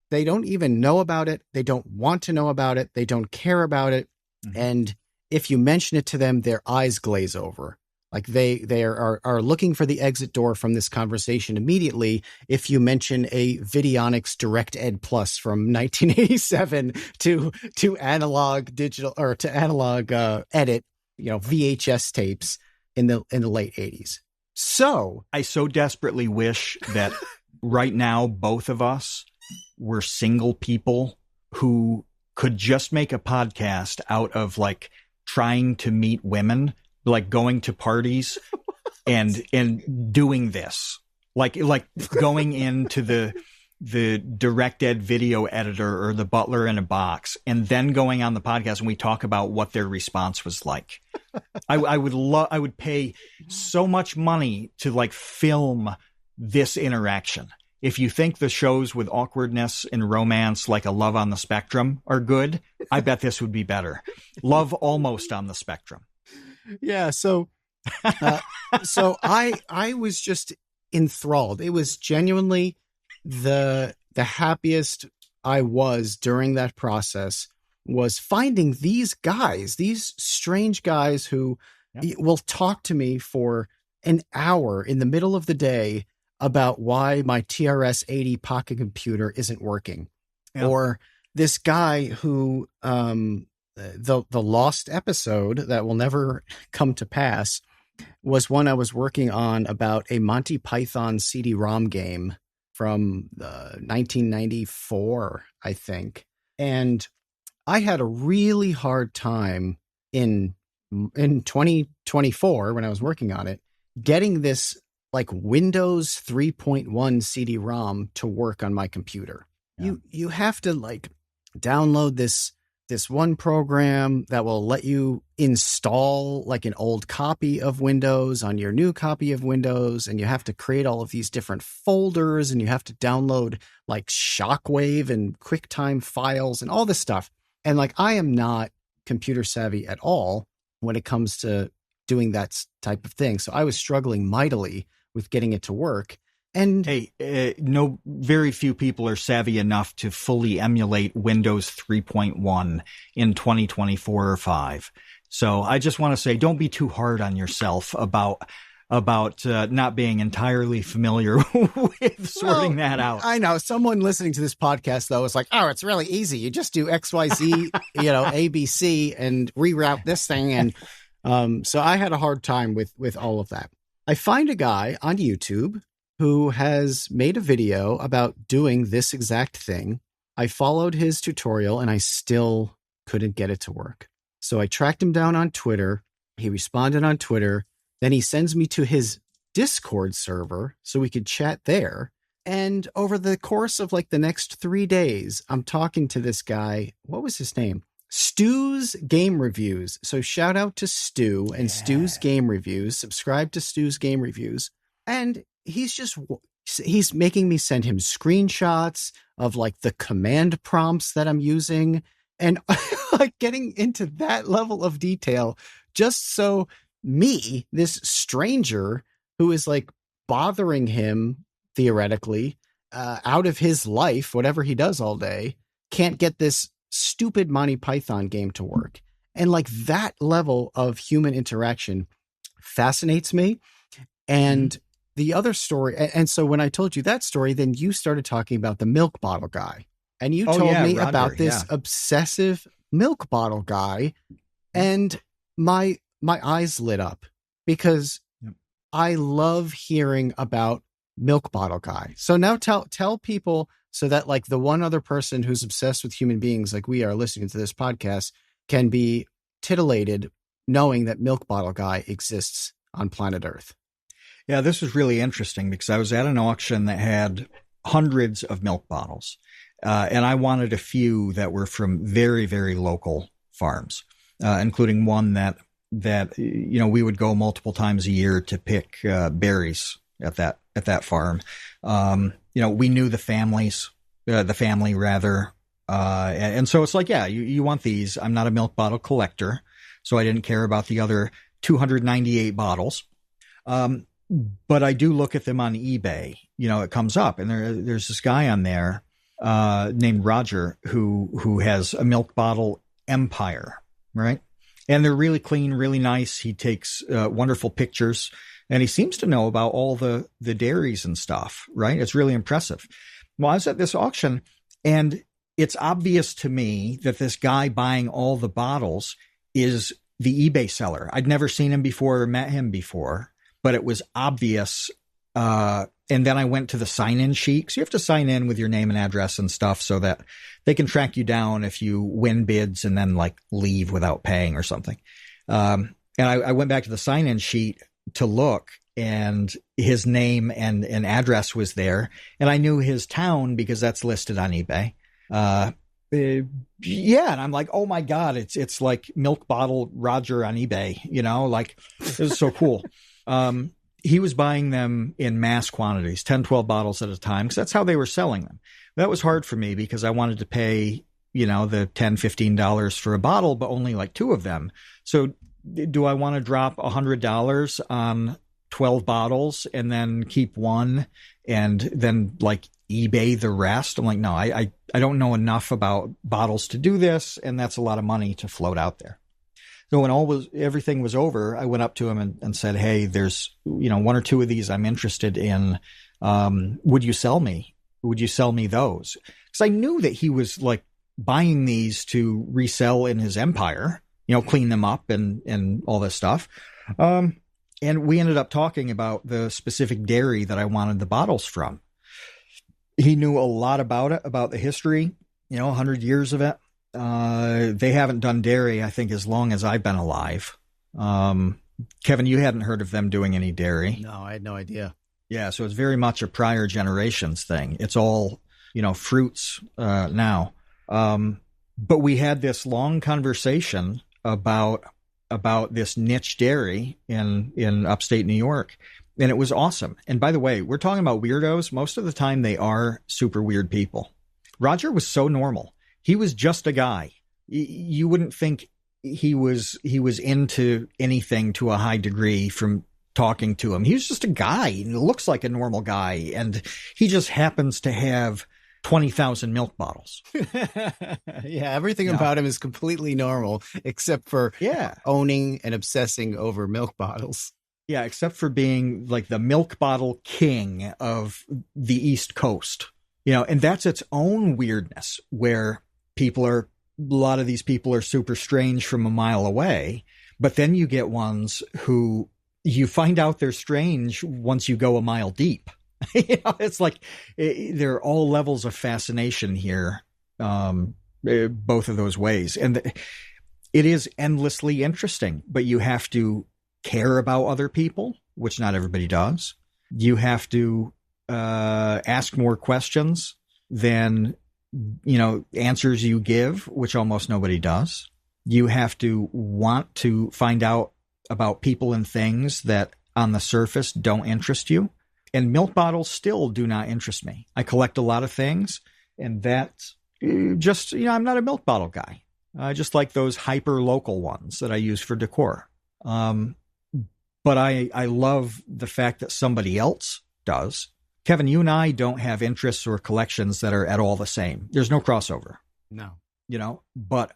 [SPEAKER 1] they don't even know about it. They don't want to know about it. They don't care about it. Mm-hmm. And if you mention it to them, their eyes glaze over. Like they are looking for the exit door from this conversation immediately if you mention a Videonics Direct Ed Plus from 1987 to analog digital, or to analog edit, VHS tapes in the late 80s. So
[SPEAKER 2] I so desperately wish that right now both of us were single people who could just make a podcast out of like trying to meet women, like going to parties and doing this, like going into the direct ed video editor or the butler in a box, and then going on the podcast and we talk about what their response was like. I would pay so much money to like film this interaction. If you think the shows with awkwardness and romance, like a Love on the Spectrum, are good, I bet this would be better. Love almost on the spectrum.
[SPEAKER 1] Yeah. So I was just enthralled. It was genuinely the happiest I was during that process, was finding these guys, these strange guys who will talk to me for an hour in the middle of the day about why my TRS-80 pocket computer isn't working. Yeah. Or this guy who, the lost episode that will never come to pass was one I was working on about a Monty Python CD-ROM game from 1994, I think. And I had a really hard time in 2024 when I was working on it, getting this like Windows 3.1 CD-ROM to work on my computer. Yeah. You have to like download this one program that will let you install like an old copy of Windows on your new copy of Windows. And you have to create all of these different folders, and you have to download like Shockwave and QuickTime files and all this stuff. And like, I am not computer savvy at all when it comes to doing that type of thing. So I was struggling mightily with getting it to work. And
[SPEAKER 2] no, very few people are savvy enough to fully emulate Windows 3.1 in 2024 or 5. So I just want to say, don't be too hard on yourself about not being entirely familiar with sorting that out.
[SPEAKER 1] I know someone listening to this podcast, though, is like, oh, it's really easy. You just do XYZ, ABC and reroute this thing. And so I had a hard time with all of that. I find a guy on YouTube who has made a video about doing this exact thing. I followed his tutorial and I still couldn't get it to work. So I tracked him down on Twitter. He responded on Twitter. Then he sends me to his Discord server so we could chat there. And over the course of like the next 3 days, I'm talking to this guy. What was his name? Stu's Game Reviews. So shout out to Stu and Stu's Game Reviews. Subscribe to Stu's Game Reviews. And he's making me send him screenshots of like the command prompts that I'm using, and like getting into that level of detail just so me, this stranger who is like bothering him theoretically out of his life, whatever he does all day, can't get this stupid Monty Python game to work. And like that level of human interaction fascinates me. And the other story, and so when I told you that story, then you started talking about the milk bottle guy. And you told me Roger, about this obsessive milk bottle guy. And my eyes lit up because I love hearing about milk bottle guy. So now tell people so that like the one other person who's obsessed with human beings like we are listening to this podcast can be titillated knowing that milk bottle guy exists on planet Earth.
[SPEAKER 2] Yeah, this was really interesting because I was at an auction that had hundreds of milk bottles. And I wanted a few that were from very, very local farms, including one that we would go multiple times a year to pick berries at that farm. We knew the family rather. And so it's like, yeah, you want these. I'm not a milk bottle collector, so I didn't care about the other 298 bottles. But I do look at them on eBay. It comes up, and there's this guy on there named Roger who has a milk bottle empire, right? And they're really clean, really nice. He takes wonderful pictures, and he seems to know about all the dairies and stuff, right? It's really impressive. Well, I was at this auction, and it's obvious to me that this guy buying all the bottles is the eBay seller. I'd never seen him before or met him before, but it was obvious. And then I went to the sign-in sheet. So you have to sign in with your name and address and stuff so that they can track you down if you win bids and then like leave without paying or something. And I went back to the sign-in sheet to look, and his name and address was there. And I knew his town because that's listed on eBay. And I'm like, oh my God, it's like milk bottle Roger on eBay, like it was so cool. He was buying them in mass quantities, 10, 12 bottles at a time, because that's how they were selling them. That was hard for me because I wanted to pay, the $10, $15 for a bottle, but only like 2 of them. So do I want to drop $100 on 12 bottles and then keep 1 and then like eBay the rest? I'm like, no, I don't know enough about bottles to do this. And that's a lot of money to float out there. So when everything was over, I went up to him and said, hey, there's, 1 or 2 of these I'm interested in. Would you sell me? Would you sell me those? Because I knew that he was like buying these to resell in his empire, clean them up and all this stuff. And we ended up talking about the specific dairy that I wanted the bottles from. He knew a lot about it, about the history, 100 years of it. They haven't done dairy, I think, as long as I've been alive. Kevin, you hadn't heard of them doing any dairy.
[SPEAKER 1] No, I had no idea.
[SPEAKER 2] Yeah, so it's very much a prior generations thing. It's all, fruits now. But we had this long conversation about this niche dairy in upstate New York, and it was awesome. And by the way, we're talking about weirdos. Most of the time, they are super weird people. Roger was so normal. He was just a guy. You wouldn't think he was into anything to a high degree from talking to him. He was just a guy. He looks like a normal guy, and he just happens to have 20,000 milk bottles.
[SPEAKER 1] Yeah, everything about him is completely normal except for owning and obsessing over milk bottles.
[SPEAKER 2] Yeah, except for being like the milk bottle king of the East Coast. And that's its own weirdness, where a lot of these people are super strange from a mile away, but then you get ones who you find out they're strange once you go a mile deep. It's like there are all levels of fascination here, both of those ways. And it is endlessly interesting, but you have to care about other people, which not everybody does. You have to ask more questions than answers you give, which almost nobody does. You have to want to find out about people and things that on the surface don't interest you. And milk bottles still do not interest me. I collect a lot of things, and that's just, I'm not a milk bottle guy. I just like those hyper local ones that I use for decor. But I love the fact that somebody else does. Kevin, you and I don't have interests or collections that are at all the same. There's no crossover.
[SPEAKER 1] No.
[SPEAKER 2] But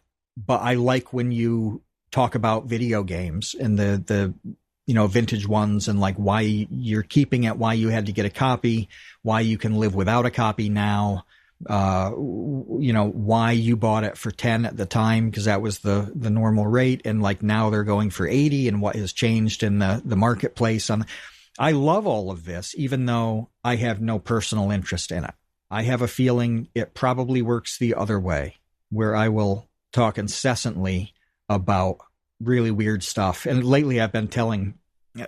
[SPEAKER 2] I like when you talk about video games and the vintage ones, and like why you're keeping it, why you had to get a copy, why you can live without a copy now, why you bought it for 10 at the time, because that was the normal rate. And like now they're going for 80, and what has changed in the marketplace. I love all of this, even though I have no personal interest in it. I have a feeling it probably works the other way, where I will talk incessantly about really weird stuff. And lately I've been telling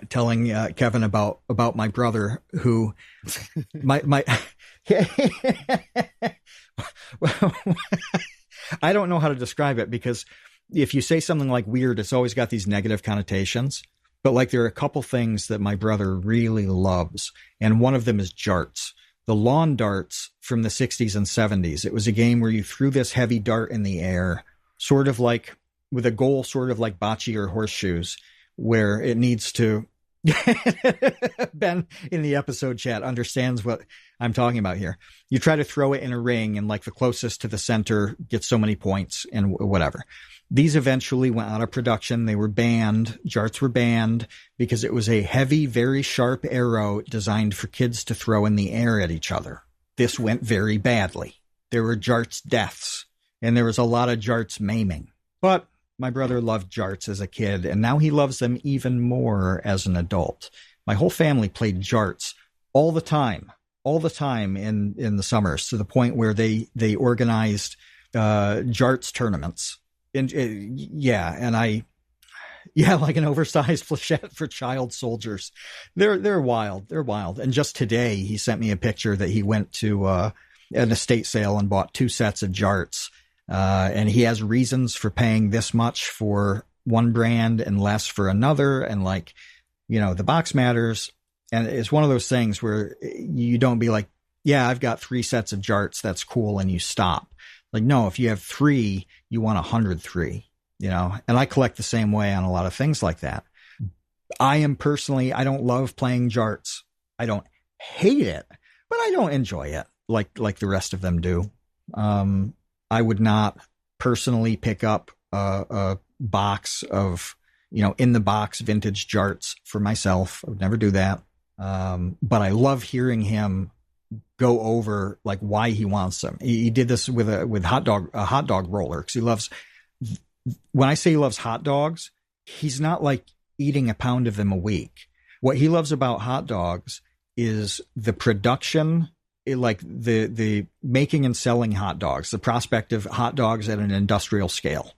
[SPEAKER 2] Kevin about my brother, who my I don't know how to describe it, because if you say something like weird, it's always got these negative connotations. But like there are a couple things that my brother really loves, and one of them is Jarts. The lawn darts from the 60s and 70s. It was a game where you threw this heavy dart in the air, sort of like with a goal, sort of like bocce or horseshoes, where it needs to. Ben in the episode chat understands what I'm talking about here. You try to throw it in a ring, and like the closest to the center gets so many points and whatever. These eventually went out of production. They were banned. Jarts were banned because it was a heavy, very sharp arrow designed for kids to throw in the air at each other. This went very badly. There were Jarts deaths, and there was a lot of Jarts maiming. But my brother loved Jarts as a kid, and now he loves them even more as an adult. My whole family played Jarts all the time in the summers, to the point where they organized Jarts tournaments. And like an oversized flechette for child soldiers. They're wild. They're wild. And just today, he sent me a picture that he went to an estate sale and bought 2 sets of Jarts. And he has reasons for paying this much for one brand and less for another. And the box matters. And it's one of those things where you don't be like, yeah, I've got 3 sets of Jarts. That's cool. And you stop. Like, no, if you have 3, you want 103, and I collect the same way on a lot of things like that. I don't love playing Jarts. I don't hate it, but I don't enjoy it like the rest of them do. I would not personally pick up a box of, in the box vintage Jarts for myself. I would never do that. But I love hearing him go over like why he wants them. He did this with a hot dog roller, because he loves. When I say he loves hot dogs, he's not like eating a pound of them a week. What he loves about hot dogs is the production like the making and selling hot dogs, the prospect of hot dogs at an industrial scale.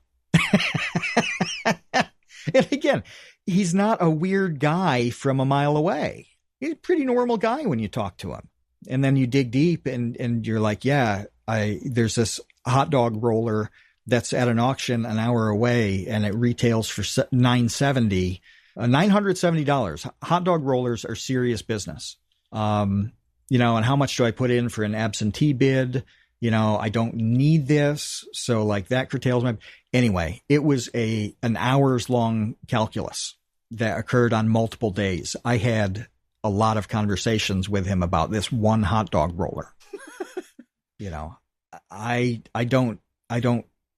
[SPEAKER 2] And again, he's not a weird guy from a mile away. He's a pretty normal guy when you talk to him. And then you dig deep and you're like, yeah, there's this hot dog roller that's at an auction an hour away and it retails for $970. $970. Hot dog rollers are serious business. And how much do I put in for an absentee bid? I don't need this. So like that curtails my, anyway, it was an hours long calculus that occurred on multiple days. I had a lot of conversations with him about this one hot dog roller.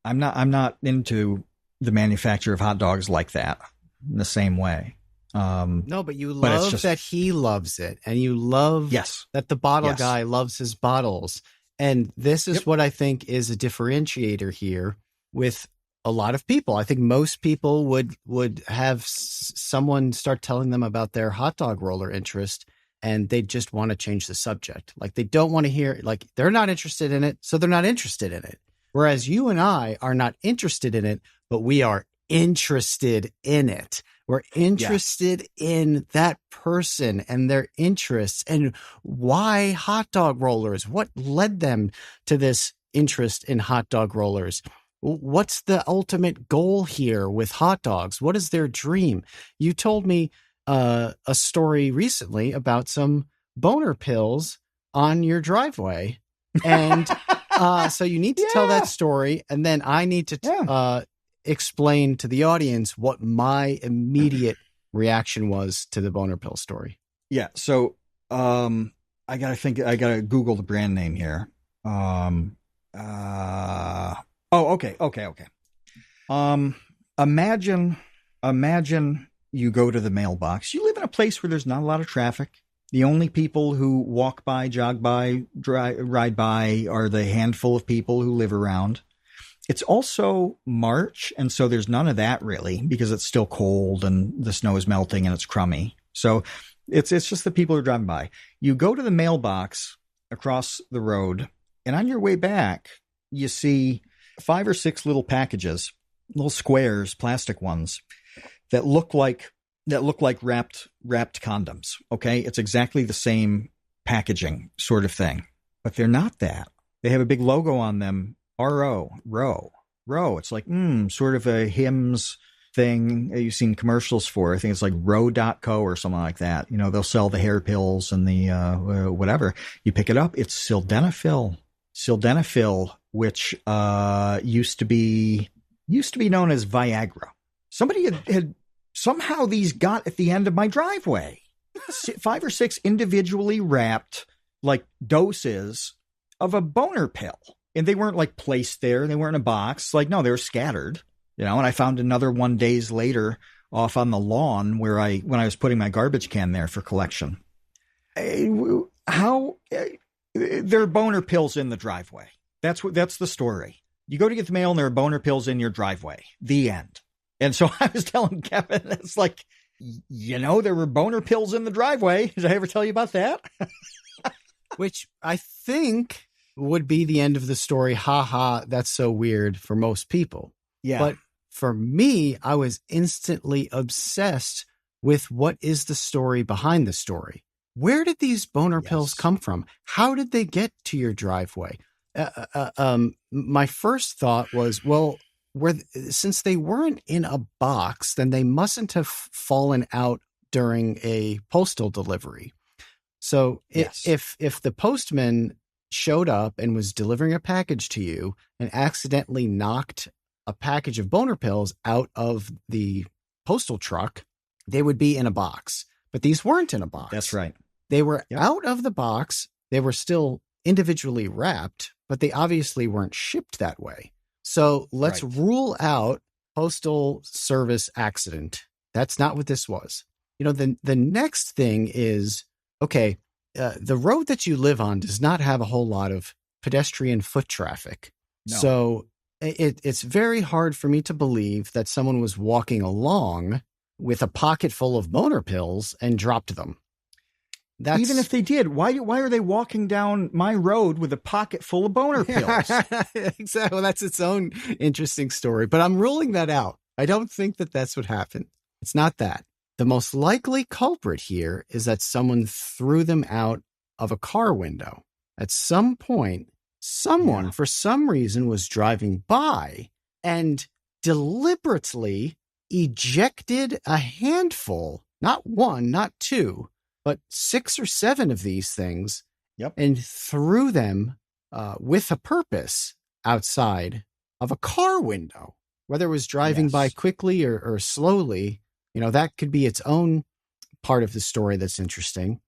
[SPEAKER 2] I'm not into the manufacture of hot dogs like that in the same way.
[SPEAKER 1] No, but you love that he loves it, and you love that the bottle guy loves his bottles. And this is what I think is a differentiator here with a lot of people. I think most people would have someone start telling them about their hot dog roller interest, and they just want to change the subject. Like they don't want to hear, like they're not interested in it, so they're not interested in it. Whereas you and I are not interested in it, but we are interested in it. We're interested in that person and their interests and why hot dog rollers. What led them to this interest in hot dog rollers? What's the ultimate goal here with hot dogs? What is their dream? You told me a story recently about some boner pills on your driveway. And so you need to tell that story. And then I need to explain to the audience what my immediate reaction was to the boner pill story. Yeah.
[SPEAKER 2] So I gotta Google the brand name here. Okay. Imagine you go to the mailbox. You live in a place where there's not a lot of traffic. The only people who walk by, jog by, ride by are the handful of people who live around. It's also March, and so there's none of that really because it's still cold and the snow is melting and it's crummy. So it's just the people who are driving by. You go to the mailbox across the road, and on your way back, you see 5 or 6 little packages, little squares, plastic ones that look like wrapped condoms. Okay, it's exactly the same packaging sort of thing, but they're not that. They have a big logo on them. RO. It's like, sort of a hymns thing you've seen commercials for. I think it's like Ro.co or something like that. They'll sell the hair pills and the whatever. You pick it up. It's sildenafil, which used to be known as Viagra. Somebody had somehow these got at the end of my driveway. 5 or 6 individually wrapped like doses of a boner pill. And they weren't like placed there. They weren't in a box. Like, no, they were scattered, and I found another one days later off on the lawn when I was putting my garbage can there for collection. How there are boner pills in the driveway. That's the story. You go to get the mail and there are boner pills in your driveway. The end. And so I was telling Kevin, it's like, there were boner pills in the driveway. Did I ever tell you about that?
[SPEAKER 1] Which I think would be the end of the story. Ha ha, that's so weird for most people.
[SPEAKER 2] Yeah.
[SPEAKER 1] But for me, I was instantly obsessed with what is the story behind the story. Where did these boner pills come from? How did they get to your driveway? My first thought was, well, since they weren't in a box, then they mustn't have fallen out during a postal delivery. So if the postman showed up and was delivering a package to you and accidentally knocked a package of boner pills out of the postal truck, they would be in a box. But these weren't in a box.
[SPEAKER 2] That's right.
[SPEAKER 1] They were out of the box. They were still individually wrapped, but they obviously weren't shipped that way. So let's rule out postal service accident. That's not what this was. The next thing is, okay, the road that you live on does not have a whole lot of pedestrian foot traffic. No. So it's very hard for me to believe that someone was walking along with a pocket full of boner pills and dropped them. That's
[SPEAKER 2] even if they did, why are they walking down my road with a pocket full of boner pills?
[SPEAKER 1] Exactly. Well, that's its own interesting story, but I'm ruling that out. I don't think that that's what happened. It's not that. The most likely culprit here is that someone threw them out of a car window. At some point, someone, for some reason, was driving by and deliberately ejected a handful, not one, not two, but 6 or 7 of these things, and threw them with a purpose outside of a car window. Whether it was driving by quickly or slowly, that could be its own part of the story that's interesting.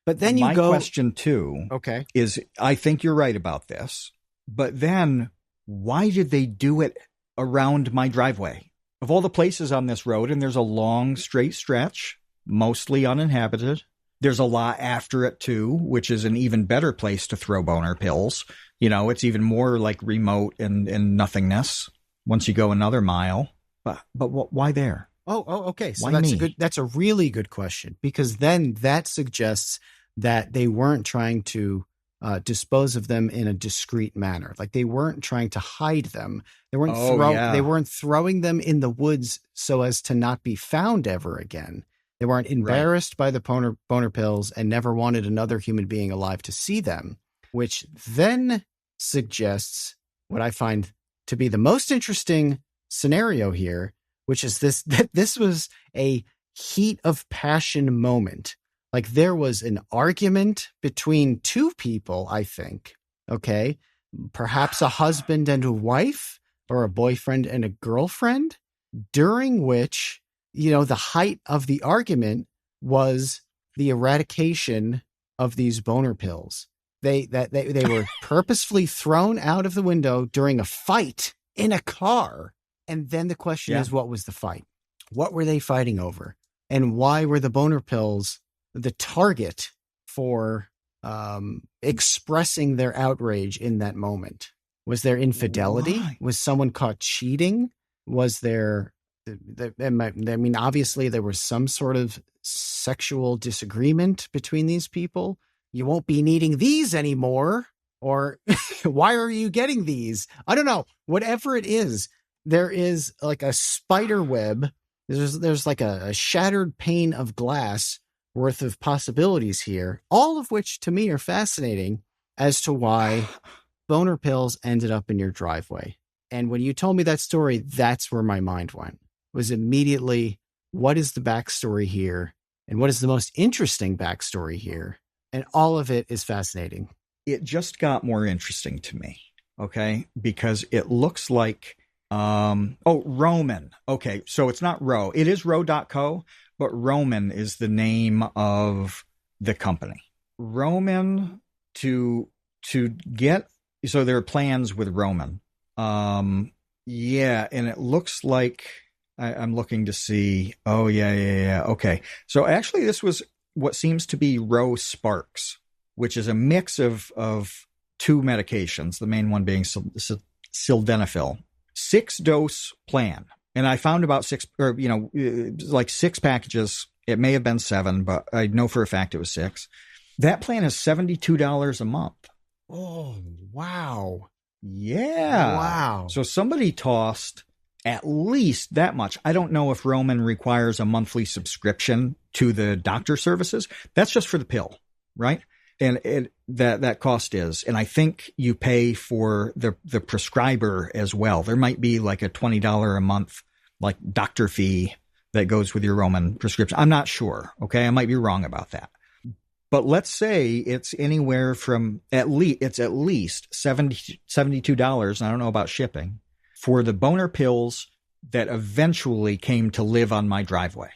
[SPEAKER 1] But then
[SPEAKER 2] my question too, is I think you're right about this, but then why did they do it around my driveway? Of all the places on this road, and there's a long straight stretch, mostly uninhabited. There's a lot after it too, which is an even better place to throw boner pills. It's even more like remote and nothingness once you go another mile. But why there?
[SPEAKER 1] Okay. So
[SPEAKER 2] why
[SPEAKER 1] that's a really good question, because then that suggests that they weren't trying to dispose of them in a discreet manner. Like they weren't trying to hide them. They weren't they weren't throwing them in the woods so as to not be found ever again. They weren't embarrassed by the boner pills and never wanted another human being alive to see them, which then suggests what I find to be the most interesting scenario here, which is that this was a heat of passion moment. Like there was an argument between 2 people, I think. Okay. Perhaps a husband and a wife, or a boyfriend and a girlfriend, during which, the height of the argument was the eradication of these boner pills. They were purposefully thrown out of the window during a fight in a car. And then the question is, what was the fight? What were they fighting over? And why were the boner pills the target for expressing their outrage in that moment? Was there infidelity?
[SPEAKER 2] Why?
[SPEAKER 1] Was someone caught cheating? Was there, obviously there was some sort of sexual disagreement between these people. You won't be needing these anymore. Or why are you getting these? I don't know. Whatever it is, there is like a spider web. There's like a shattered pane of glass worth of possibilities here, all of which to me are fascinating as to why boner pills ended up in your driveway. And when you told me that story, that's where my mind went. Was immediately, what is the backstory here? And what is the most interesting backstory here? And all of it is fascinating.
[SPEAKER 2] It just got more interesting to me, okay? Because it looks like, Roman. Okay, so it's not Roe. It is Roe.co, but Roman is the name of the company. Roman to get, so there are plans with Roman. And it looks like I'm looking to see. Oh, yeah. Okay. So actually this was what seems to be Roe Sparks, which is a mix of 2 medications, the main one being sildenafil, 6-dose plan. And I found about 6, or, like 6 packages. It may have been 7, but I know for a fact it was 6. That plan is $72 a month.
[SPEAKER 1] Oh, wow.
[SPEAKER 2] Yeah.
[SPEAKER 1] Wow.
[SPEAKER 2] So somebody tossed at least that much. I don't know if Roman requires a monthly subscription to the doctor services. That's just for the pill, right? And that cost is, and I think you pay for the prescriber as well. There might be like a $20 a month, like doctor fee that goes with your Roman prescription. I'm not sure. Okay. I might be wrong about that. But let's say it's anywhere from at least $72. I don't know about shipping for the boner pills that eventually came to live on my driveway.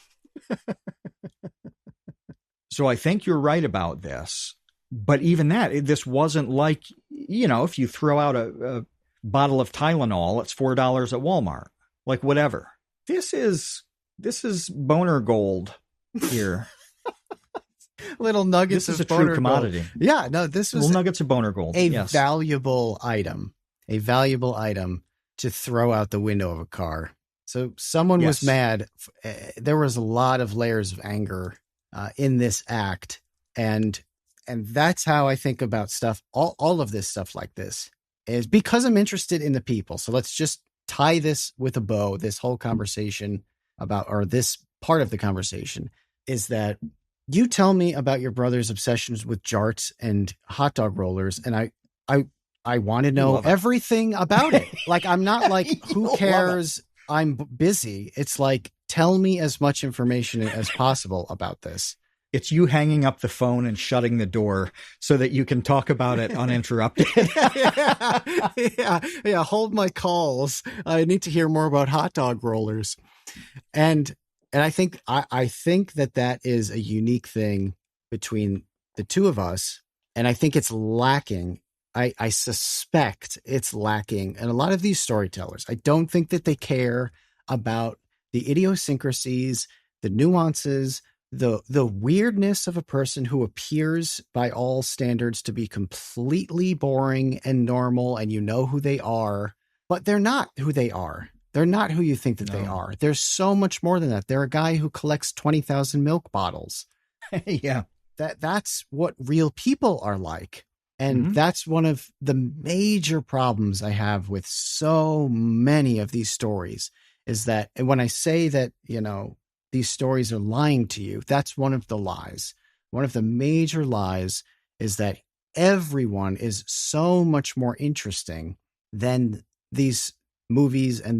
[SPEAKER 2] So I think you're right about this. But even that, this wasn't like, if you throw out a bottle of Tylenol, it's $4 at Walmart, like whatever. This is boner gold here.
[SPEAKER 1] Little nuggets
[SPEAKER 2] of boner gold. This is a true commodity.
[SPEAKER 1] Gold. Yeah, no, this was
[SPEAKER 2] little nuggets of boner gold.
[SPEAKER 1] A valuable item to throw out the window of a car. So someone was mad. There was a lot of layers of anger in this act. And that's how I think about stuff. All of this stuff like this is because I'm interested in the people. So let's just tie this with a bow. This whole conversation about, or this part of the conversation, is that you tell me about your brother's obsessions with jarts and hot dog rollers, and I want to know everything about it. Like, I'm not like, who cares? I'm busy. It's like, tell me as much information as possible about this.
[SPEAKER 2] It's you hanging up the phone and shutting the door so that you can talk about it uninterrupted.
[SPEAKER 1] Yeah. Hold my calls. I need to hear more about hot dog rollers. And I think that is a unique thing between the two of us. And I think it's lacking. I suspect it's lacking in a lot of these storytellers. I don't think that they care about the idiosyncrasies, the nuances, the weirdness of a person who appears by all standards to be completely boring and normal, and you know who they are, but they're not who they are. They're not who you think that they are. There's so much more than that. They're a guy who collects 20,000 milk bottles.
[SPEAKER 2] Yeah.
[SPEAKER 1] That's what real people are like. And that's one of the major problems I have with so many of these stories, is that when I say that, these stories are lying to you, that's one of the lies. One of the major lies is that everyone is so much more interesting than these movies. And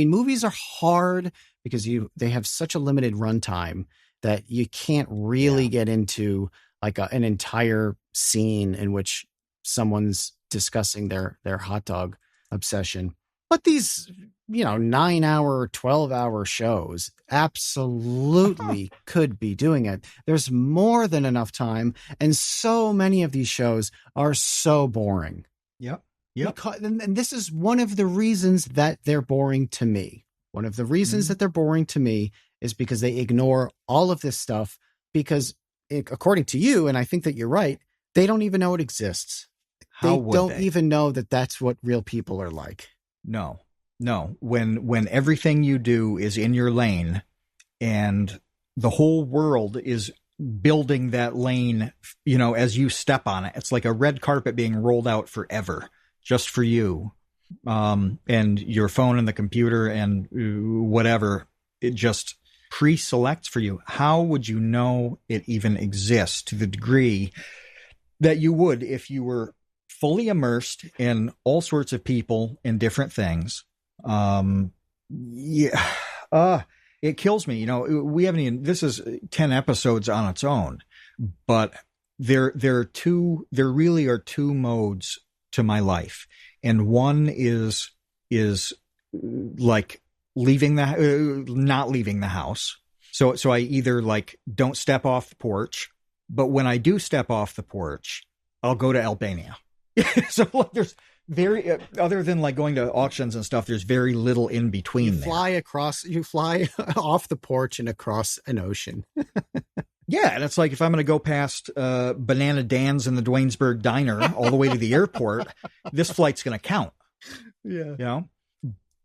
[SPEAKER 1] movies are hard because they have such a limited runtime that you can't really get into like an entire scene in which someone's discussing their hot dog obsession. But these, 9-hour, 12-hour shows absolutely could be doing it. There's more than enough time. And so many of these shows are so boring.
[SPEAKER 2] Yep.
[SPEAKER 1] And this is one of the reasons that they're boring to me. One of the reasons that they're boring to me is because they ignore all of this stuff, because according to you, and I think that you're right, they don't even know it exists. They don't even know that that's what real people are like.
[SPEAKER 2] No. When everything you do is in your lane and the whole world is building that lane, as you step on it, it's like a red carpet being rolled out forever just for you. And your phone and the computer and whatever, it just pre-selects for you. How would you know it even exists to the degree that you would if you were fully immersed in all sorts of people and different things? It kills me. We haven't even, this is 10 episodes on its own, but there really are two modes to my life. And one is like not leaving the house. So I either like don't step off the porch, but when I do step off the porch, I'll go to Albania. So like there's other than like going to auctions and stuff, there's very little in between. You
[SPEAKER 1] fly off the porch and across an ocean.
[SPEAKER 2] Yeah. And it's like, if I'm going to go past Banana Dan's in the Duanesburg Diner all the way to the airport, this flight's going to count.
[SPEAKER 1] Yeah.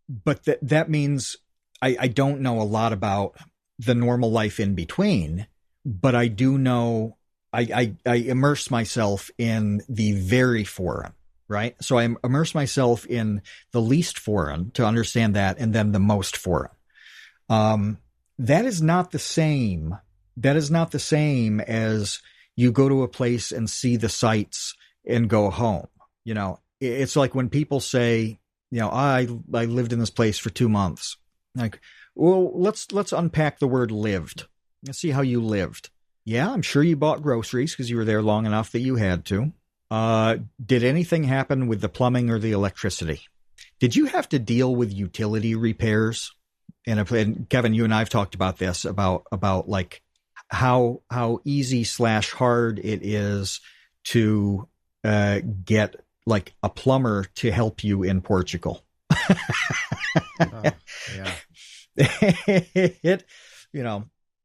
[SPEAKER 2] But that means I don't know a lot about the normal life in between, but I do know I immerse myself in the very foreign, right? So I immerse myself in the least foreign to understand that, and then the most foreign. That is not the same. That is not the same as you go to a place and see the sights and go home. It's like when people say, I lived in this place for 2 months. Like, well, let's unpack the word lived. Let's see how you lived. Yeah, I'm sure you bought groceries because you were there long enough that you had to. Did anything happen with the plumbing or the electricity? Did you have to deal with utility repairs? And Kevin, you and I have talked about this, about like how easy / hard it is to get like a plumber to help you in Portugal.
[SPEAKER 1] Yeah.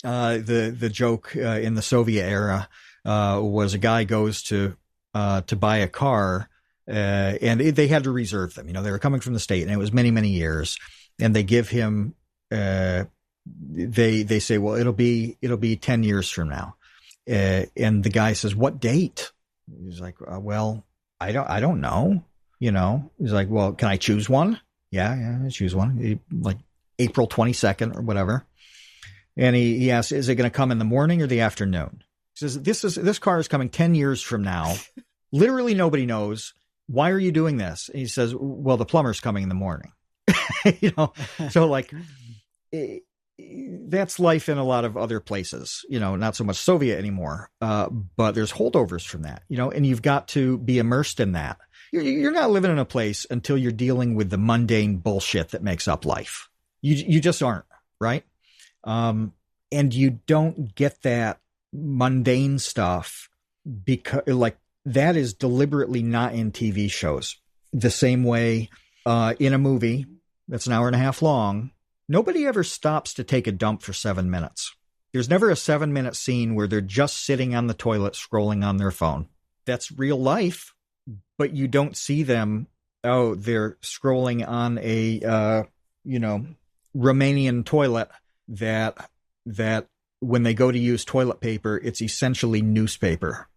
[SPEAKER 2] The joke in the Soviet era was a guy goes to buy a car, and they had to reserve them. They were coming from the state, and it was many, many years. And they give him, they say, well, it'll be 10 years from now. And the guy says, "What date?" He's like, "Well, I don't know. You know." He's like, "Well, can I choose one?" Yeah, I choose one. Like April 22nd or whatever. And he asks, "Is it going to come in the morning or the afternoon?" He says, "This car is coming 10 years from now. Literally nobody knows. Why are you doing this?" And he says, "Well, the plumber's coming in the morning." You know, so like that's life in a lot of other places, you know, not so much Soviet anymore. But there's holdovers from that, you know, and you've got to be immersed in that. You're not living in a place until you're dealing with the mundane bullshit that makes up life. You just aren't, right? And you don't get that mundane stuff because like that is deliberately not in TV shows. The same way in a movie that's an hour and a half long, nobody ever stops to take a dump for 7 minutes. There's never a 7-minute scene where they're just sitting on the toilet scrolling on their phone. That's real life, but you don't see them, oh, they're scrolling on a, Romanian toilet that when they go to use toilet paper, it's essentially newspaper.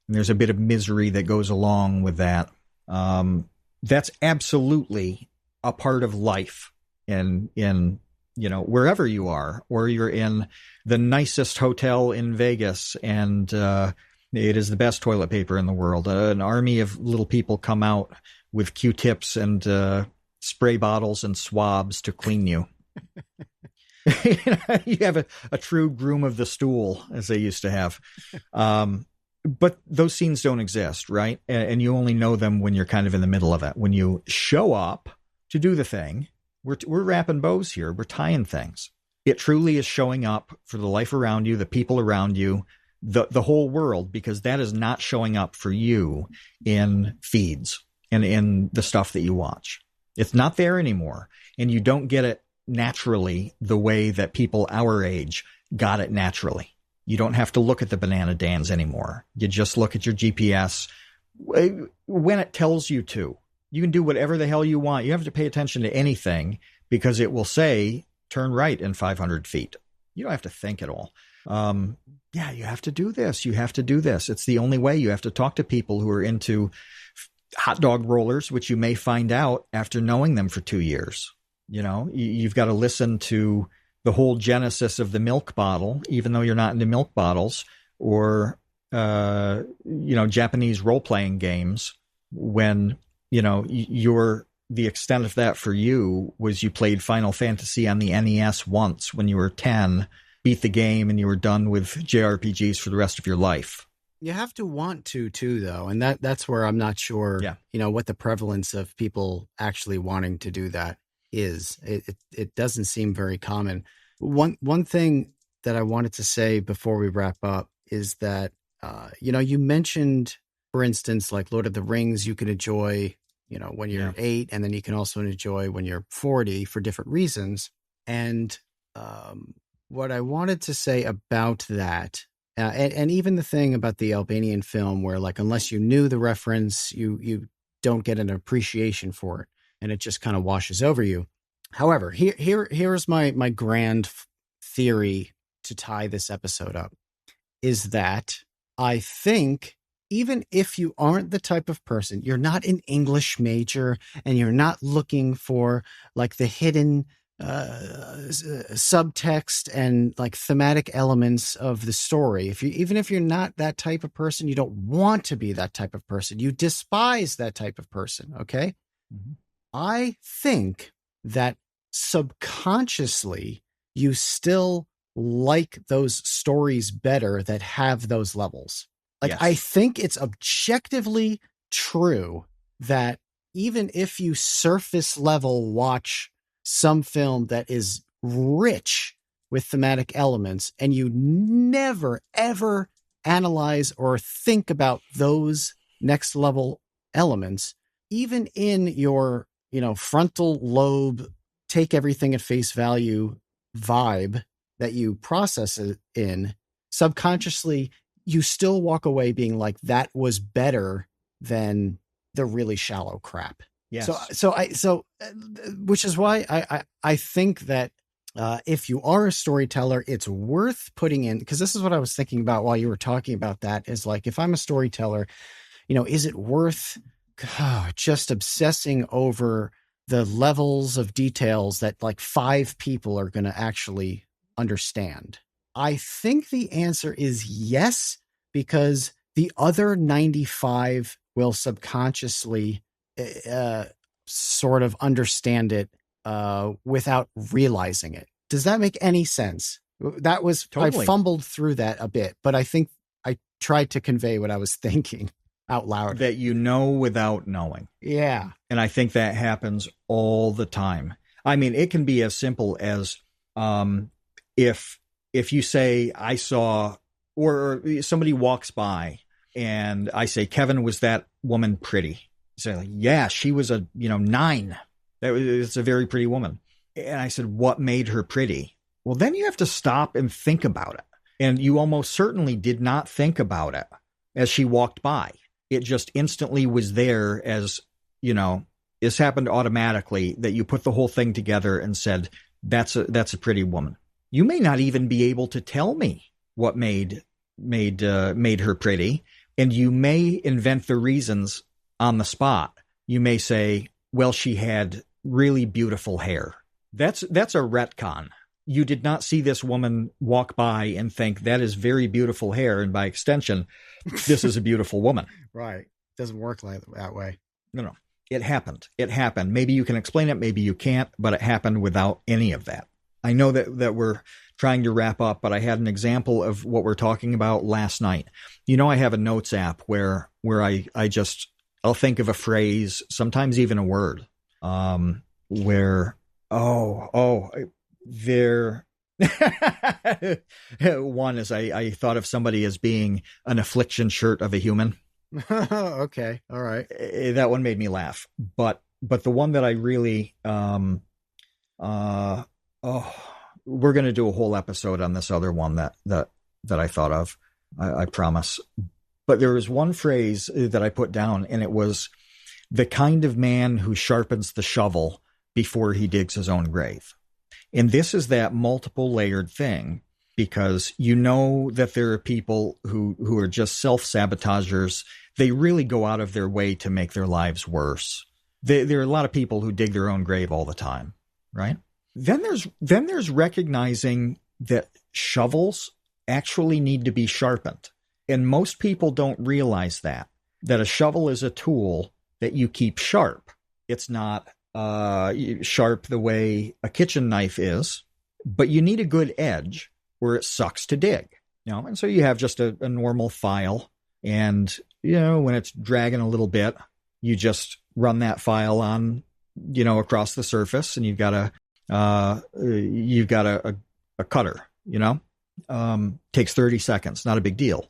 [SPEAKER 2] And there's a bit of misery that goes along with that. That's absolutely a part of life in wherever you are, or you're in the nicest hotel in Vegas and it is the best toilet paper in the world. An army of little people come out with Q-tips and spray bottles and swabs to clean you. You have a true groom of the stool, as they used to have. But those scenes don't exist, right? And you only know them when you're kind of in the middle of it. When you show up to do the thing, we're wrapping bows here. We're tying things. It truly is showing up for the life around you, the people around you, the whole world, because that is not showing up for you in feeds and in the stuff that you watch. It's not there anymore. And you don't get it naturally the way that people our age got it naturally. You don't have to look at the banana dans anymore. You just look at your GPS when it tells you to. You can do whatever the hell you want. You have to pay attention to anything because it will say, turn right in 500 feet. You don't have to think at all. Yeah, you have to do this. You have to do this. It's the only way. You have to talk to people who are into hot dog rollers, which you may find out after knowing them for 2 years. You know, you've got to listen to the whole genesis of the milk bottle, even though you're not into milk bottles, or, Japanese role-playing games when, the extent of that for you was you played Final Fantasy on the NES once when you were 10, beat the game, and you were done with JRPGs for the rest of your life.
[SPEAKER 1] You have to want to, too, though. And that's where I'm not sure, what the prevalence of people actually wanting to do that is. It doesn't seem very common. One thing that I wanted to say before we wrap up is that, you mentioned, for instance, like Lord of the Rings, you can enjoy, when you're 8, and then you can also enjoy when you're 40 for different reasons. And what I wanted to say about that, and even the thing about the Albanian film where, like, unless you knew the reference, you don't get an appreciation for it, and it just kind of washes over you. However, here's my grand theory to tie this episode up, is that I think even if you aren't the type of person, you're not an English major and you're not looking for like the hidden subtext and like thematic elements of the story. Even if you're not that type of person, you don't want to be that type of person. You despise that type of person. Okay. Mm-hmm. I think that subconsciously you still like those stories better that have those levels. Like, yes. I think it's objectively true that even if you surface level watch some film that is rich with thematic elements and you never, ever analyze or think about those next level elements, even in your, frontal lobe, take everything at face value vibe that you process it in, subconsciously, you still walk away being like, that was better than the really shallow crap. Yes. So which is why I think that If you are a storyteller, it's worth putting in, because this is what I was thinking about while you were talking about that, is like, if I'm a storyteller, is it worth just obsessing over the levels of details that like 5 people are going to actually understand? I think the answer is yes, because the other 95 will subconsciously sort of understand it without realizing it. Does that make any sense? That was,
[SPEAKER 2] Totally.
[SPEAKER 1] I fumbled through that a bit, but I think I tried to convey what I was thinking out loud.
[SPEAKER 2] That you know without knowing.
[SPEAKER 1] Yeah.
[SPEAKER 2] And I think that happens all the time. I mean, it can be as simple as if you say, I saw, or somebody walks by and I say, Kevin, was that woman pretty? You say, like, yeah, she was a 9. It's a very pretty woman. And I said, what made her pretty? Well, then you have to stop and think about it. And you almost certainly did not think about it as she walked by. It just instantly was there, as, this happened automatically, that you put the whole thing together and said, that's a pretty woman. You may not even be able to tell me what made her pretty. And you may invent the reasons on the spot. You may say, well, she had really beautiful hair. That's a retcon. You did not see this woman walk by and think that is very beautiful hair, and by extension, this is a beautiful woman.
[SPEAKER 1] Right. Doesn't work like that way.
[SPEAKER 2] No. It happened. Maybe you can explain it, maybe you can't, but it happened without any of that. I know that we're trying to wrap up, but I had an example of what we're talking about last night. I have a notes app where I'll think of a phrase, sometimes even a word, where, there, one is I thought of somebody as being an affliction shirt of a human.
[SPEAKER 1] Okay. All right.
[SPEAKER 2] That one made me laugh. But the one that I really, we're going to do a whole episode on this other one that I thought of. I promise. But there was one phrase that I put down, and it was the kind of man who sharpens the shovel before he digs his own grave. And this is that multiple layered thing, because that there are people who are just self-sabotagers. They really go out of their way to make their lives worse. There are a lot of people who dig their own grave all the time, right? Then there's recognizing that shovels actually need to be sharpened. And most people don't realize that a shovel is a tool that you keep sharp. It's not sharp the way a kitchen knife is, but you need a good edge where it sucks to dig. And so you have just a normal file, and when it's dragging a little bit, you just run that file on across the surface, and you've got a cutter. Takes 30 seconds, not a big deal.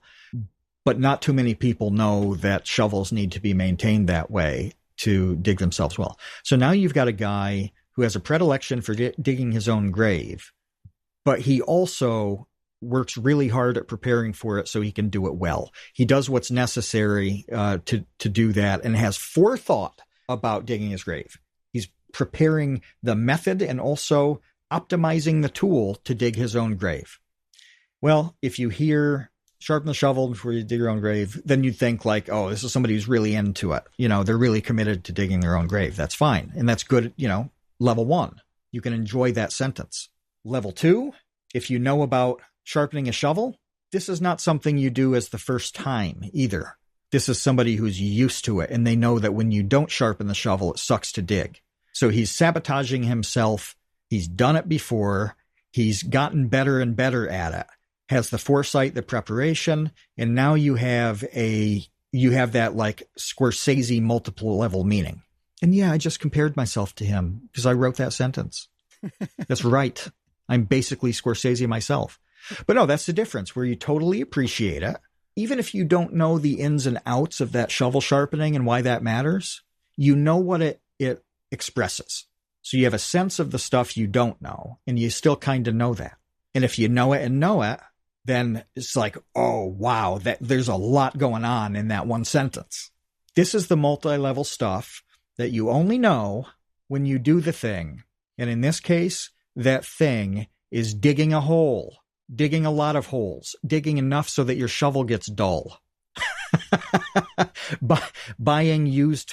[SPEAKER 2] But not too many people know that shovels need to be maintained that way to dig themselves well. So now you've got a guy who has a predilection for digging his own grave, but he also works really hard at preparing for it so he can do it well. He does what's necessary to do that, and has forethought about digging his grave. He's preparing the method and also optimizing the tool to dig his own grave. Well, if you hear sharpen the shovel before you dig your own grave, then you'd think like, oh, this is somebody who's really into it. They're really committed to digging their own grave. That's fine. And that's good. Level 1, you can enjoy that sentence. Level 2, if you know about sharpening a shovel, this is not something you do as the first time either. This is somebody who's used to it, and they know that when you don't sharpen the shovel, it sucks to dig. So he's sabotaging himself. He's done it before. He's gotten better and better at it. Has the foresight, the preparation, and now you have that like Scorsese multiple level meaning. And yeah, I just compared myself to him because I wrote that sentence. That's right. I'm basically Scorsese myself. But no, that's the difference, where you totally appreciate it. Even if you don't know the ins and outs of that shovel sharpening and why that matters, you know what it expresses. So you have a sense of the stuff you don't know, and you still kind of know that. And if you know it, then it's like, oh, wow, there's a lot going on in that one sentence. This is the multi-level stuff that you only know when you do the thing. And in this case, that thing is digging a hole, digging a lot of holes, digging enough so that your shovel gets dull. Buying used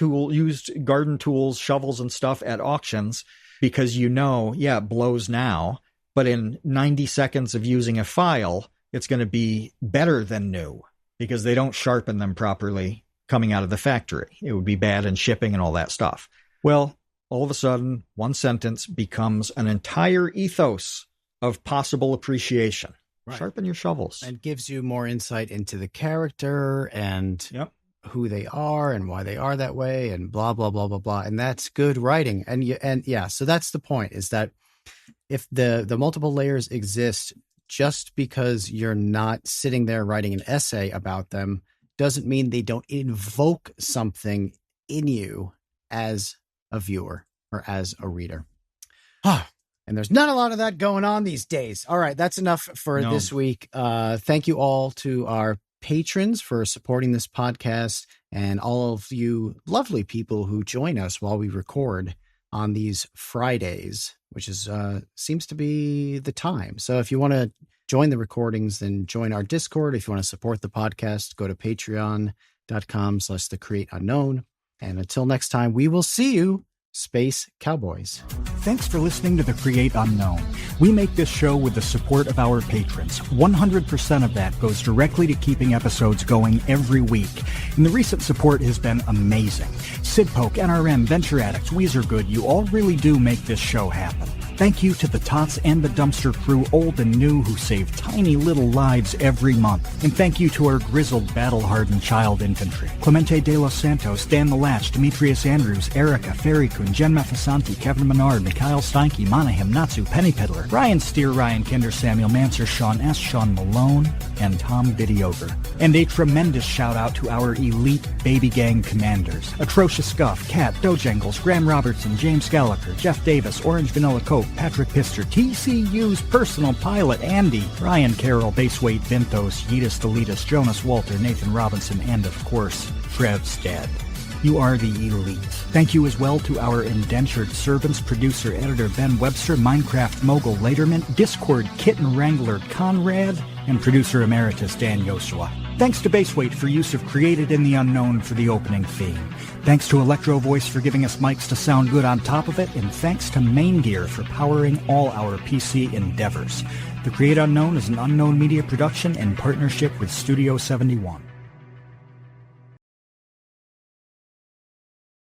[SPEAKER 2] garden tools, shovels and stuff at auctions because it blows now, but in 90 seconds of using a file, it's going to be better than new because they don't sharpen them properly coming out of the factory. It would be bad in shipping and all that stuff. Well, all of a sudden, one sentence becomes an entire ethos of possible appreciation. Right. Sharpen your shovels.
[SPEAKER 1] And gives you more insight into the character and who they are and why they are that way and blah, blah, blah, blah, blah. And that's good writing. So that's the point, is that if the multiple layers exist just because you're not sitting there writing an essay about them doesn't mean they don't invoke something in you as a viewer or as a reader. And there's not a lot of that going on these days. All right, that's enough for this week. Thank you all to our patrons for supporting this podcast and all of you lovely people who join us while we record on these Fridays, which is seems to be the time. So if you want to join the recordings, then join our Discord. If you want to support the podcast, go to patreon.com/thecreateunknown. And until next time, we will see you, Space Cowboys.
[SPEAKER 3] Thanks for listening to The Create Unknown. We make this show with the support of our patrons. 100% of that goes directly to keeping episodes going every week. And the recent support has been amazing. Sidpoke, NRM, Venture Addicts, Weezer Good, you all really do make this show happen. Thank you to the Tots and the Dumpster crew, old and new, who save tiny little lives every month. And thank you to our grizzled, battle-hardened child infantry. Clemente de los Santos, Dan the Latch, Demetrius Andrews, Erica, Ferrycoon, Jen Mafasanti, Kevin Menard, Mikhail Steinke, Monahim, Natsu, Penny Piddler, Ryan Steer, Ryan Kinder, Samuel Manser, Sean S., Sean Malone, and Tom Bidiover. And a tremendous shout-out to our elite baby gang commanders. Atrocious Scuff, Kat, Dojangles, Graham Robertson, James Gallagher, Jeff Davis, Orange Vanilla Coke, Patrick Pister, TCU's personal pilot, Andy, Ryan Carroll, Baseweight Vinthos, Yeetus Deletus, Jonas Walter, Nathan Robinson, and of course, Trev Stead. You are the elite. Thank you as well to our indentured servants, producer, editor Ben Webster, Minecraft mogul Laterman, Discord kitten wrangler Conrad, and producer emeritus Dan Yoshua. Thanks to Baseweight for use of Created in the Unknown for the opening theme. Thanks to Electro Voice for giving us mics to sound good on top of it, and thanks to Main Gear for powering all our PC endeavors. The Create Unknown is an Unknown Media production in partnership with Studio 71.